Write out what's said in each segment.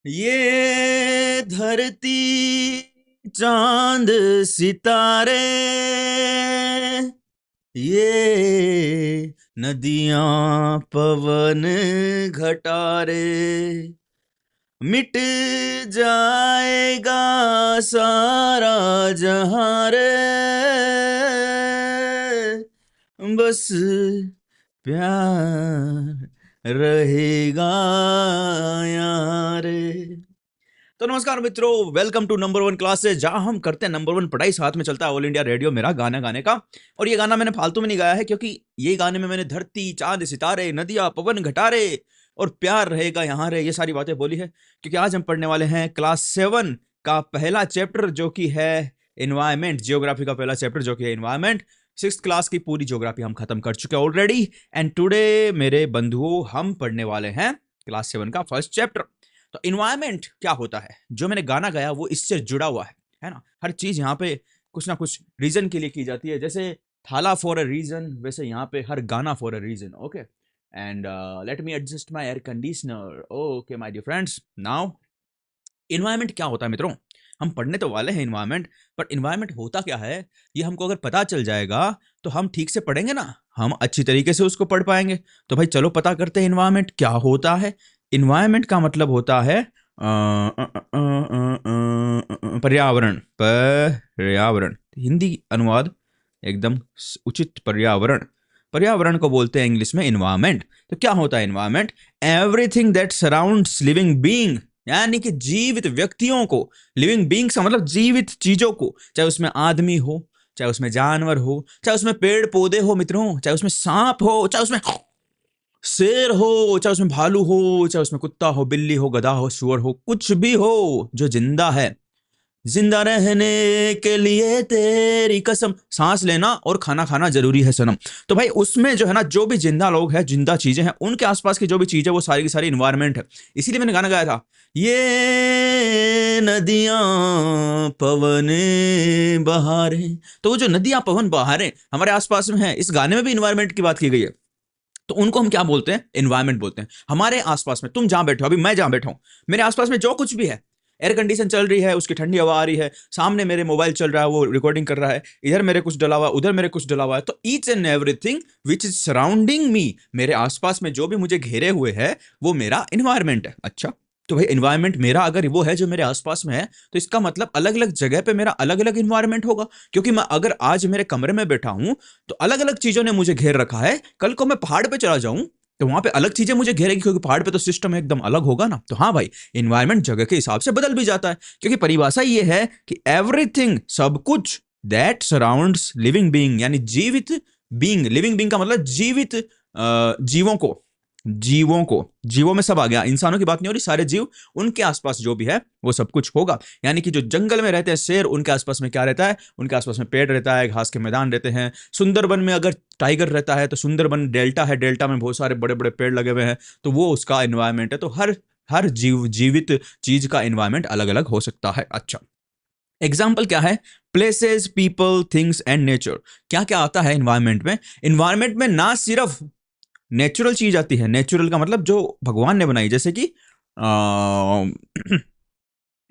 ये धरती चांद सितारे, ये नदियां पवन घटारे, मिट जाएगा सारा जहां रे, बस प्यार रहेगा यारे। तो नमस्कार मित्रों, welcome to number one classes, जहां हम करते हैं नंबर वन पढ़ाई। साथ में चलता है ऑल इंडिया रेडियो मेरा गाना गाने का। और ये गाना मैंने फालतू में नहीं गाया है, क्योंकि ये गाने में मैंने धरती चांद सितारे नदियां पवन घटारे और प्यार रहेगा यहाँ रे, ये सारी बातें बोली है। क्योंकि आज हम पढ़ने वाले हैं क्लास 7 का पहला चैप्टर, जो कि है एनवायरमेंट। जियोग्राफी का पहला चैप्टर जो कि है एनवायरमेंट। 6th क्लास की पूरी ज्योग्राफी हम खत्म कर चुके हैं ऑलरेडी। एंड टुडे मेरे बंधुओं, हम पढ़ने वाले हैं क्लास 7 का फर्स्ट चैप्टर। तो इन्वायरमेंट क्या होता है, जो मैंने गाना गाया वो इससे जुड़ा हुआ है ना। हर चीज यहाँ पे कुछ ना कुछ रीजन के लिए की जाती है। जैसे थाला फॉर अ रीजन, वैसे यहाँ पे हर गाना for a reason. Okay, and let me adjust my air conditioner. Okay my dear friends, now environment क्या होता है मित्रों, हम पढ़ने तो वाले हैं इन्वायरमेंट, पर इन्वायरमेंट होता क्या है ये हमको अगर पता चल जाएगा तो हम ठीक से पढ़ेंगे ना, हम अच्छी तरीके से उसको पढ़ पाएंगे। तो भाई चलो पता करते हैं इन्वायरमेंट क्या होता है। इन्वायरमेंट का मतलब होता है पर्यावरण। पर्यावरण हिंदी अनुवाद एकदम उचित। पर्यावरण, पर्यावरण को बोलते हैं इंग्लिश में इन्वायरमेंट। तो क्या होता है environment? Everything that surrounds living being, यानी कि जीवित व्यक्तियों को। लिविंग बीइंग्स का मतलब जीवित चीजों को, चाहे उसमें आदमी हो, चाहे उसमें जानवर हो, चाहे उसमें पेड़ पौधे हो मित्रों, चाहे उसमें सांप हो, चाहे उसमें शेर हो, चाहे उसमें भालू हो, चाहे उसमें कुत्ता हो, बिल्ली हो, गधा हो, सुअर हो, कुछ भी हो जो जिंदा है। जिंदा रहने के लिए तेरी कसम, सांस लेना और खाना खाना जरूरी है सनम। तो भाई उसमें जो है ना, जो भी जिंदा लोग हैं, जिंदा चीजें हैं, उनके आसपास की जो भी चीज है वो सारी की सारी इन्वायरमेंट है। इसीलिए मैंने गाना गाया था, ये नदियां पवन बहारे। तो वो जो नदियां पवन बहारे हमारे आसपास में है, इस गाने में भी इन्वायरमेंट की बात की गई है। तो उनको हम क्या बोलते हैं? एनवायरमेंट बोलते हैं। हमारे आसपास में, तुम जहां बैठे हो, अभी मैं जहां बैठा हूं, मेरे आसपास में जो कुछ भी है, एयर कंडीशन चल रही है, उसकी ठंडी हवा आ रही है, सामने मेरे मोबाइल चल रहा है, वो रिकॉर्डिंग कर रहा है, इधर मेरे कुछ डला हुआ, उधर मेरे कुछ डला हुआ है। तो each and everything which is surrounding me, मेरे आसपास में जो भी मुझे घेरे हुए है, वो मेरा एनवायरमेंट है। अच्छा, तो भाई एनवायरमेंट मेरा अगर वो है जो मेरे आसपास में है, तो इसका मतलब अलग अलग जगह पे मेरा अलग अलग इन्वायरमेंट होगा। क्योंकि मैं अगर आज मेरे कमरे में बैठा हूं तो अलग अलग चीजों ने मुझे घेर रखा है, कल को मैं पहाड़ पे चला जाऊं तो वहां पे अलग चीजें मुझे घेरेगी, क्योंकि पहाड़ पे तो सिस्टम एकदम अलग होगा ना। तो हाँ भाई, इन्वायरमेंट जगह के हिसाब से बदल भी जाता है। क्योंकि परिभाषा ये है कि एवरीथिंग, सब कुछ, दैट सराउंड्स लिविंग बीइंग, यानी जीवित बीइंग। लिविंग बीइंग का मतलब जीवित जीवों को। जीवों को, जीवों में सब आ गया, इंसानों की बात नहीं हो रही, सारे जीव, उनके आसपास जो भी है वो सब कुछ होगा। यानी कि जो जंगल में रहते हैं शेर, उनके आसपास में क्या रहता है? उनके आसपास में पेड़ रहता है, घास के मैदान रहते हैं। सुंदरबन में अगर टाइगर रहता है तो सुंदरबन डेल्टा है, डेल्टा में बहुत सारे बड़े बड़े पेड़ लगे हुए हैं, तो वो उसका एनवायरमेंट है। तो हर हर जीवित चीज का एनवायरमेंट अलग अलग हो सकता है। अच्छा, एग्जाम्पल क्या है? Places, people, things and nature. क्या क्या आता है एनवायरमेंट में? एनवायरमेंट में ना सिर्फ नेचुरल चीज आती है, नेचुरल का मतलब जो भगवान ने बनाई, जैसे कि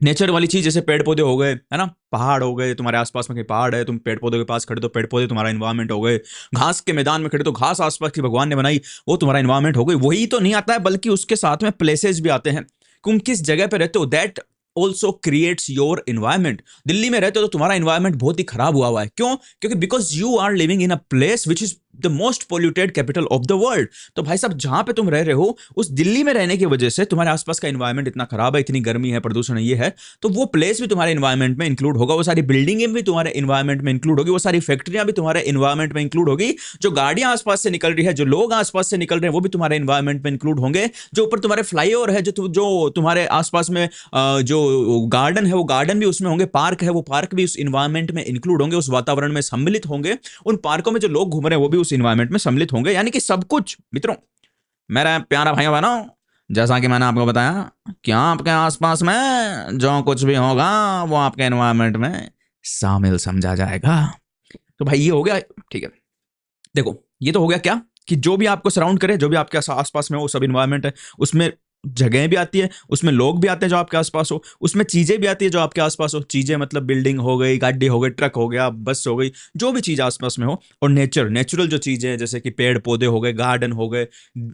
नेचर वाली चीज, जैसे पेड़ पौधे हो गए, है ना, पहाड़ हो गए, तुम्हारे आसपास में कहीं पहाड़ है, तुम पेड़ पौधे के पास खड़े तो पेड़ पौधे तुम्हारा इन्वायरमेंट हो गए। घास के मैदान में खड़े तो घास आसपास की भगवान ने बनाई, वो तुम्हारा इन्वायरमेंट हो गई। वही तो नहीं आता है, बल्कि उसके साथ में प्लेसेस भी आते हैं। तुम किस जगह पे रहते हो, that also creates your environment. Delhi में रहते हो तो तुम्हारा इन्वायरमेंट बहुत ही खराब हुआ है। क्यों? क्योंकि because you are living in a place which is the most polluted capital of the world. तो भाई साहब, जहां पे तुम रह रहे हो, उस दिल्ली में रहने की वजह से तुम्हारे आसपास का इन्वायरमेंट इतना खराब है, इतनी गर्मी है, प्रदूषण ये है, तो वो प्लेस भी तुम्हारे इन्वायरमेंट में इंक्लूड होगा, वो सारी बिल्डिंगें भी तुम्हारे इन्वायरमेंट में इंक्लूड होगी, वो सारी फैक्ट्रियां भी तुम्हारे इन्वायरमेंट में इंक्लूड होगी, जो गाड़ियां आसपास से निकल रही है, जो लोग आसपास से निकल रहे हैं, वो भी तुम्हारे इन्वायरमेंट में इंक्लूड होंगे। जो ऊपर तुम्हारे फ्लाईओवर है, जो तुम्हारे आसपास में जो गार्डन है, वो गार्डन भी उसमें होंगे, पार्क है, वो पार्क भी उस इन्वायरमेंट में इंक्लूड होंगे, उस वातावरण में सम्मिलित होंगे। उन पार्कों में जो लोग घूम रहे हैं वो भी उस इन्वायरमेंट में सम्मिलित होंगे। यानी कि सब कुछ मित्रों, मेरा प्यारा भाई बहनों, जैसा कि मैंने आपको बताया, क्या आपके आसपास में जो कुछ भी होगा वो आपके एनवायरनमेंट में शामिल समझा जाएगा। तो भाई ये हो गया, ठीक है। देखो, ये तो हो गया क्या, कि जो भी आपको सराउंड करे, जो भी आपके आसपास में वो सब इन्वायरमेंट है, उसमें जगह भी आती है, उसमें लोग भी आते हैं जो आपके आसपास हो, उसमें चीजें भी आती है जो आपके आसपास हो। चीजें मतलब बिल्डिंग हो गई, गाड़ी हो गई, ट्रक हो गया, बस हो गई, जो भी चीज आसपास में हो। और नेचुरल जो चीजें हैं जैसे कि पेड़ पौधे हो गए, गार्डन हो गए,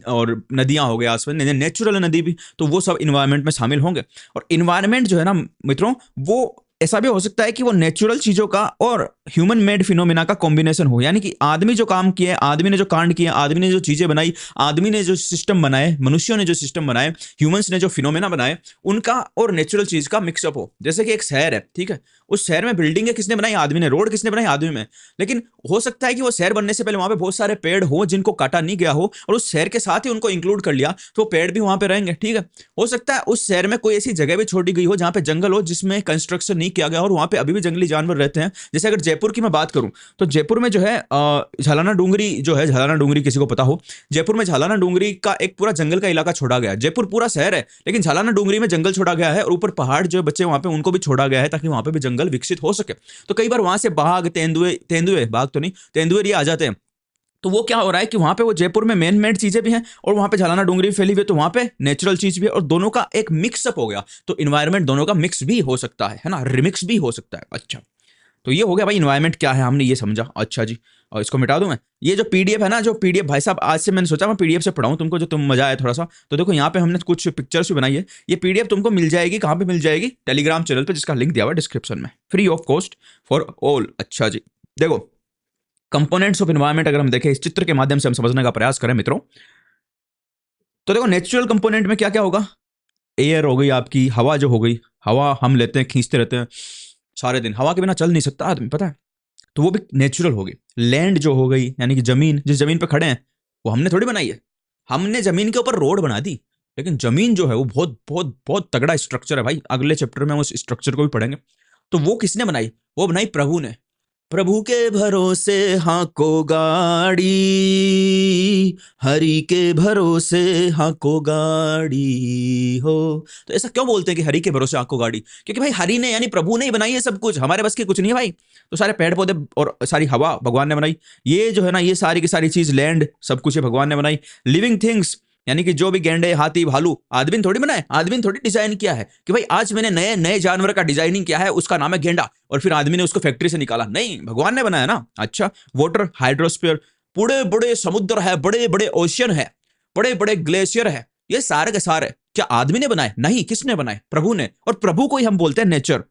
और नदियां हो गए आसपास, नेचुरल नदी भी, तो वो सब इन्वायरमेंट में शामिल होंगे। और इन्वायरमेंट जो है ना मित्रों, वो ऐसा भी हो सकता है कि वो नेचुरल चीजों का और ह्यूमन मेड फिनोमिना का कॉम्बिनेशन हो, यानी कि आदमी जो काम किए, आदमी ने जो कांड किए, आदमी ने जो चीजें बनाई, आदमी ने जो सिस्टम बनाए, मनुष्यों ने जो सिस्टम बनाए, ह्यूमंस ने जो फिनोमिना बनाए, उनका और नेचुरल चीज का मिक्सअप हो। जैसे कि एक शहर है, ठीक है, उस शहर में बिल्डिंगें किसने बनाई? आदमी ने। रोड किसने बनाई? आदमी में। लेकिन हो सकता है कि वो शहर बनने से पहले वहां पे बहुत सारे पेड़ हो जिनको काटा नहीं गया हो, और उस शहर के साथ ही उनको इंक्लूड कर लिया, तो वो पेड़ भी वहां पे रहेंगे, ठीक है। हो सकता है उस शहर में कोई ऐसी जगह भी छोड़ी गई हो जहां पे जंगल हो, जिसमें कंस्ट्रक्शन नहीं किया गया, और वहां पे अभी भी जंगली जानवर रहते हैं। जैसे अगर जयपुर की मैं बात करूं, तो जयपुर में जो है झालाना डूंगरी जो है, झालाना डूंगरी किसी को पता हो, जयपुर में झालाना डूंगरी का एक पूरा जंगल का इलाका छोड़ा गया है। जयपुर पूरा शहर है, लेकिन झालाना डूंगरी में जंगल छोड़ा गया है, और ऊपर पहाड़ जो बच्चे वहां पे उनको भी छोड़ा गया है, ताकि वहां पे भी जंगल विकसित हो सके। तो कई बार वहां से बाघ, तेंदुए, तेंदुए बाघ तो नहीं, तेंदुए ये आ जाते हैं। तो वो क्या हो रहा है कि वहां पे वो जयपुर में मेन मेड चीजें भी हैं, और वहां पे झालाना डूंगरी फैली हुई है, तो वहां पे नेचुरल चीज भी है, और दोनों का एक मिक्सअप हो गया। तो इन्वायरमेंट दोनों का मिक्स भी हो सकता है ना, रिमिक्स भी हो सकता है। अच्छा, तो ये हो गया भाई इन्वायरमेंट क्या है, हमने ये समझा। अच्छा जी, और इसको मिटा दूं मैं। ये जो पीडीएफ है ना, जो पीडीएफ भाई साहब आज से मैंने सोचा मैं पीडीएफ से पढ़ाऊं तुमको, जो तुम मजा आया थोड़ा सा। तो देखो यहाँ पे हमने कुछ पिक्चर्स भी बनाई है। ये पीडीएफ तुमको मिल जाएगी, कहाँ पे मिल जाएगी? टेलीग्राम चैनल पे, जिसका लिंक दिया हुआ है डिस्क्रिप्शन में, free of cost for all. अच्छा जी, देखो कंपोनेंट्स ऑफ इन्वायरमेंट अगर हम देखें, इस चित्र के माध्यम से हम समझने का प्रयास करें मित्रों, तो देखो नेचुरल कंपोनेंट में क्या क्या होगा? एयर हो गई आपकी, हवा जो हो गई, हवा हम लेते हैं, खींचते रहते हैं सारे दिन, हवा के बिना चल नहीं सकता आदमी, पता है, तो वो भी नेचुरल होगी। लैंड जो हो गई, यानी कि जमीन, जिस जमीन पे खड़े हैं वो हमने थोड़ी बनाई है, हमने जमीन के ऊपर रोड बना दी, लेकिन जमीन जो है वो बहुत बहुत बहुत तगड़ा स्ट्रक्चर है भाई। अगले चैप्टर में हम उस स्ट्रक्चर को भी पढ़ेंगे। तो वो किसने बनाई? वो बनाई प्रभु ने। प्रभु के भरोसे हाको गाड़ी, हरि के भरोसे हाको गाड़ी हो। तो ऐसा क्यों बोलते हैं कि हरि के भरोसे हाको गाड़ी? क्योंकि भाई हरि ने यानी प्रभु ने ही बनाई है सब कुछ, हमारे बस की कुछ नहीं है भाई। तो सारे पेड़ पौधे और सारी हवा भगवान ने बनाई, ये जो है ना, ये सारी की सारी चीज, लैंड, सब कुछ है भगवान ने बनाई। लिविंग थिंग्स, यानी कि जो भी गेंडे, हाथी, भालू, आदमी ने थोड़ी बनाए, आदमी ने थोड़ी डिजाइन किया है कि भाई आज मैंने नए नए जानवर का डिजाइनिंग किया है, उसका नाम है गेंडा, और फिर आदमी ने उसको फैक्ट्री से निकाला। नहीं, भगवान ने बनाया ना। अच्छा, वाटर, हाइड्रोस्फीयर, बड़े बड़े समुद्र है, बड़े बड़े ओशियन है, बड़े बड़े ग्लेशियर है, ये सारे के सारे क्या आदमी ने बनाए? नहीं, किसने बनाए? प्रभु ने। और प्रभु को ही हम बोलते हैं नेचर।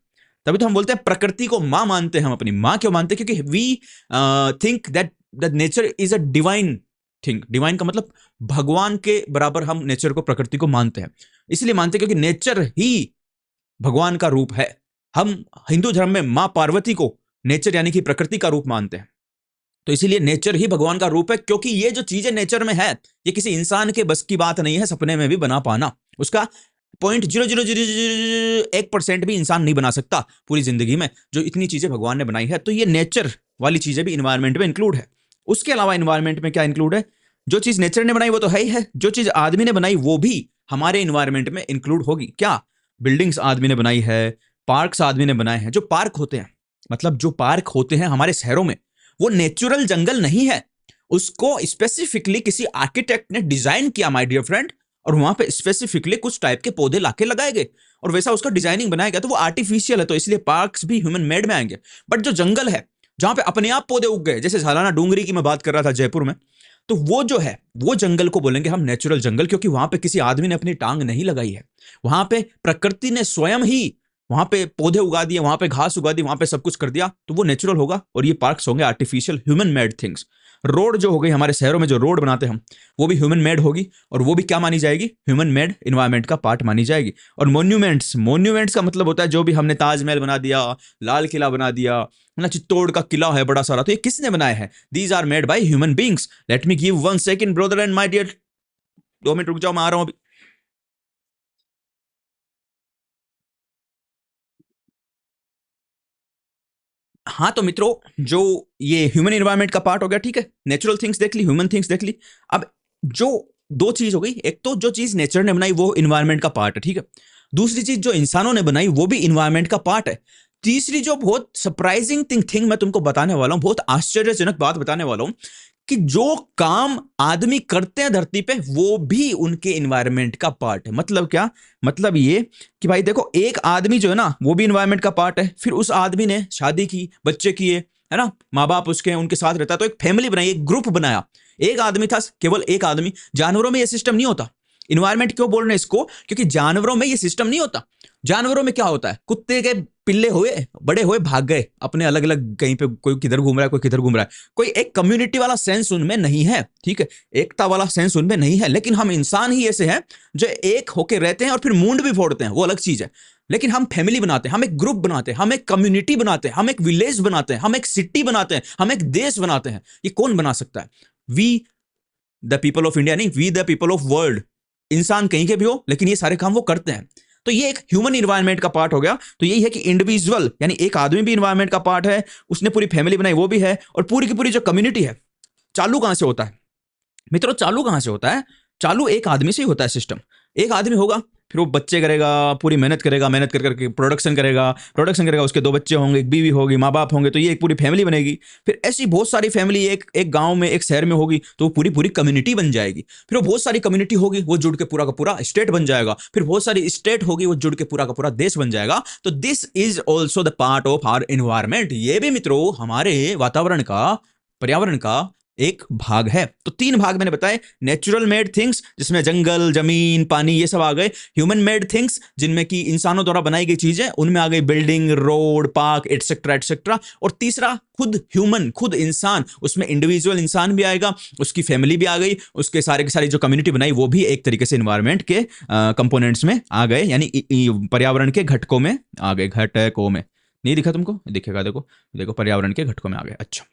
तभी तो हम बोलते हैं प्रकृति को मां मानते हैं हम अपनी। मां क्यों मानते हैं? क्योंकि we think that the nature is a divine thing. Divine का मतलब भगवान के बराबर हम नेचर को, प्रकृति को मानते हैं। इसलिए मानते हैं क्योंकि नेचर ही भगवान का रूप है। हम हिंदू धर्म में मां पार्वती को नेचर यानी कि प्रकृति का रूप मानते हैं। तो इसीलिए नेचर ही भगवान का रूप है, क्योंकि ये जो चीजें नेचर में है, ये किसी इंसान के बस की बात नहीं है सपने में भी बना पाना। उसका 0.0001% भी इंसान नहीं बना सकता पूरी जिंदगी में, जो इतनी चीजें भगवान ने बनाई है। तो ये नेचर वाली चीजें भी इन्वायरमेंट में इंक्लूड है। उसके अलावा इन्वायरमेंट में क्या इंक्लूड है? जो चीज नेचर ने बनाई वो तो है ही है, जो चीज आदमी ने बनाई वो भी हमारे इन्वायरमेंट में इंक्लूड होगी। क्या? बिल्डिंग्स आदमी ने बनाई है, पार्क्स आदमी ने बनाए हैं। जो पार्क होते हैं, मतलब जो पार्क होते हैं हमारे शहरों में, वो नेचुरल जंगल नहीं है, उसको स्पेसिफिकली किसी आर्किटेक्ट ने डिजाइन किया माय डियर फ्रेंड, और वहां पे स्पेसिफिकली कुछ टाइप के पौधे लाके लगाए गए, और वैसा उसका डिजाइनिंग बनाया गया, तो वो आर्टिफिशियल है। तो इसलिए पार्क्स भी ह्यूमन मेड में आएंगे। बट जो जंगल है जहां पे अपने आप पौधे उग गए, जैसे झालाना डूंगरी की मैं बात कर रहा था जयपुर में, तो वो जो है वो जंगल को बोलेंगे हम नेचुरल जंगल, क्योंकि वहां पे किसी आदमी ने अपनी टांग नहीं लगाई है। वहां पे प्रकृति ने स्वयं ही वहां पे पौधे उगा दिए, वहां पे घास उगा दी, वहां पे सब कुछ कर दिया, तो वो नेचुरल होगा। और ये पार्क्स होंगे artificial, human made things. Road जो हो गई, हमारे शहरों में जो रोड बनाते हैं हम, वो भी ह्यूमन मेड होगी, और वो भी क्या मानी जाएगी? ह्यूमन मेड इन्वायरमेंट का पार्ट मानी जाएगी। और मोन्यूमेंट्स, मोन्यूमेंट्स का मतलब होता है जो भी हमने ताजमहल बना दिया, लाल किला बना दिया ना, चित्तौड़ का किला है बड़ा सारा, तो ये किसने बनाया है? These are made by human beings. Let me give 1 second brother and my dear, 2 minute रुक जाओ, मैं आ रहा हूं अभी। हाँ तो मित्रों, जो ये ह्यूमन इन्वायरमेंट का पार्ट हो गया, ठीक है, नेचुरल थिंग्स देख ली, ह्यूमन थिंग्स देख ली। अब जो दो चीज हो गई, एक तो जो चीज नेचर ने बनाई वो इन्वायरमेंट का पार्ट है, ठीक है। दूसरी चीज जो इंसानों ने बनाई वो भी इन्वायरमेंट का पार्ट है। तीसरी जो बहुत सरप्राइजिंग थिंग मैं तुमको बताने वाला हूं, बहुत आश्चर्यजनक बात बताने वाला हूं, कि जो काम आदमी करते हैं धरती पे वो भी उनके इन्वायरमेंट का पार्ट है। मतलब क्या? मतलब ये कि भाई देखो, एक आदमी जो है ना वो भी इन्वायरमेंट का पार्ट है। फिर उस आदमी ने शादी की, बच्चे किए, है ना, माँ बाप उसके उनके साथ रहता है, तो एक फैमिली बनाई, एक ग्रुप बनाया। एक आदमी था, केवल एक आदमी। जानवरों में ये सिस्टम नहीं होता। इन्वायरमेंट क्यों बोल रहे हैं इसको? क्योंकि जानवरों में ये सिस्टम नहीं होता। जानवरों में क्या होता है, कुत्ते के पिल्ले हुए, बड़े हुए, भाग गए अपने अलग अलग, कहीं पे कोई किधर घूम रहा है, कोई किधर घूम रहा है। कोई एक कम्युनिटी वाला सेंस उनमें नहीं है, ठीक है, एकता वाला सेंस उनमें नहीं है। लेकिन हम इंसान ही ऐसे हैं जो एक होके रहते हैं और फिर मूंड भी फोड़ते हैं, वो अलग चीज है। लेकिन हम फैमिली बनाते हैं, हम एक ग्रुप बनाते हैं, हम एक कम्युनिटी बनाते हैं, हम एक विलेज बनाते हैं, हम एक सिटी बनाते हैं, हम एक देश बनाते हैं। ये कौन बना सकता है? We the people of India नहीं, we the people of world. इंसान कहीं के भी हो, लेकिन ये सारे काम वो करते हैं। तो ये एक ह्यूमन इन्वायरमेंट का पार्ट हो गया। तो यही है कि इंडिविजुअल यानी एक आदमी भी इन्वायरमेंट का पार्ट है, उसने पूरी फैमिली बनाई वो भी है, और पूरी की पूरी जो कम्युनिटी है। चालू कहां से होता है मित्रों? चालू कहां से होता है? चालू एक आदमी से ही होता है सिस्टम। एक आदमी होगा, फिर वो बच्चे करेगा, पूरी मेहनत करेगा, मेहनत कर करके प्रोडक्शन करेगा, उसके 2 बच्चे होंगे, एक बीवी होगी, माँ बाप होंगे, तो ये एक पूरी फैमिली बनेगी। फिर ऐसी बहुत सारी फैमिली एक एक गांव में, एक शहर में होगी, तो वो पूरी पूरी कम्युनिटी बन जाएगी। फिर वो बहुत सारी कम्युनिटी होगी, वो जुड़ के पूरा का पूरा स्टेट बन जाएगा। फिर बहुत सारी स्टेट होगी, वो जुड़ के पूरा का पूरा देश बन जाएगा। तो this is also the part of our environment. ये भी मित्रों हमारे वातावरण का, पर्यावरण का एक भाग है। तो 3 भाग मैंने बताए। नेचुरल मेड थिंग्स, जिसमें जंगल, जमीन, पानी, ये सब आ गए। ह्यूमन मेड थिंग्स, जिनमें कि इंसानों द्वारा बनाई गई चीजें, उनमें आ गई building, road, park, etcetera etcetera. और तीसरा खुद ह्यूमन, खुद इंसान, उसमें इंडिविजुअल इंसान भी आएगा, उसकी फैमिली भी आ गई, उसके सारे के सारी जो कम्युनिटी बनाई वो भी एक तरीके से इन्वायरमेंट के कंपोनेंट्स में आ गए, यानी पर्यावरण के घटकों में आ गए। घटकों में नहीं दिखा तुमको? दिखेगा, देखो देखो, पर्यावरण के घटकों में आ गए। अच्छा,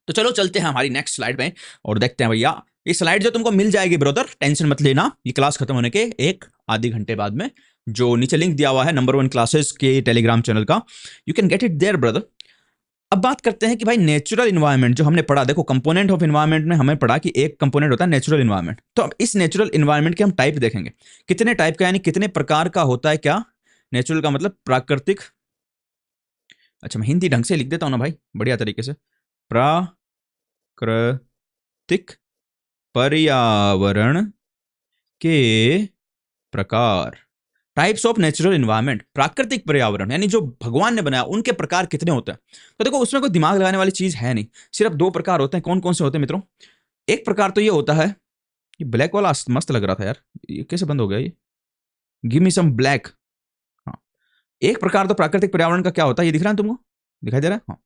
तो चलो चलते हैं हमारी नेक्स्ट स्लाइड में और देखते हैं भैया। ये स्लाइड जो तुमको मिल जाएगी ब्रदर, टेंशन मत लेना, ये क्लास खत्म होने के एक आधे घंटे बाद में, जो नीचे लिंक दिया हुआ है नंबर 1 क्लासेस के टेलीग्राम चैनल का, you can get it there brother. अब बात करते हैं कि भाई नेचुरल इन्वायरमेंट जो हमने पढ़ा, देखो कंपोनेंट ऑफ इन्वायरमेंट में हमें पढ़ा कि एक कंपोनेंट होता है नेचुरल इन्वायरमेंट। तो अब इस नेचुरल इन्वायरमेंट के हम टाइप देखेंगे, कितने टाइप का, यानी कितने प्रकार का होता है। क्या नेचुरल का मतलब? प्राकृतिक। अच्छा, मैं हिंदी ढंग से लिख देता हूं ना भाई, बढ़िया तरीके से। प्राकृतिक पर्यावरण के प्रकार, टाइप्स ऑफ नेचुरल इन्वायरमेंट। प्राकृतिक पर्यावरण यानी जो भगवान ने बनाया, उनके प्रकार कितने होते हैं? तो देखो उसमें कोई दिमाग लगाने वाली चीज है नहीं, सिर्फ 2 प्रकार होते हैं। कौन कौन से होते हैं मित्रों? एक प्रकार तो ये होता है, ये ब्लैक वाला मस्त लग रहा था यार, ये कैसे बंद हो गया? ये गिव मी सम ब्लैक। हाँ, एक प्रकार तो प्राकृतिक पर्यावरण का क्या होता है, ये दिख रहा है तुमको? दिखाई दे रहा है? हाँ,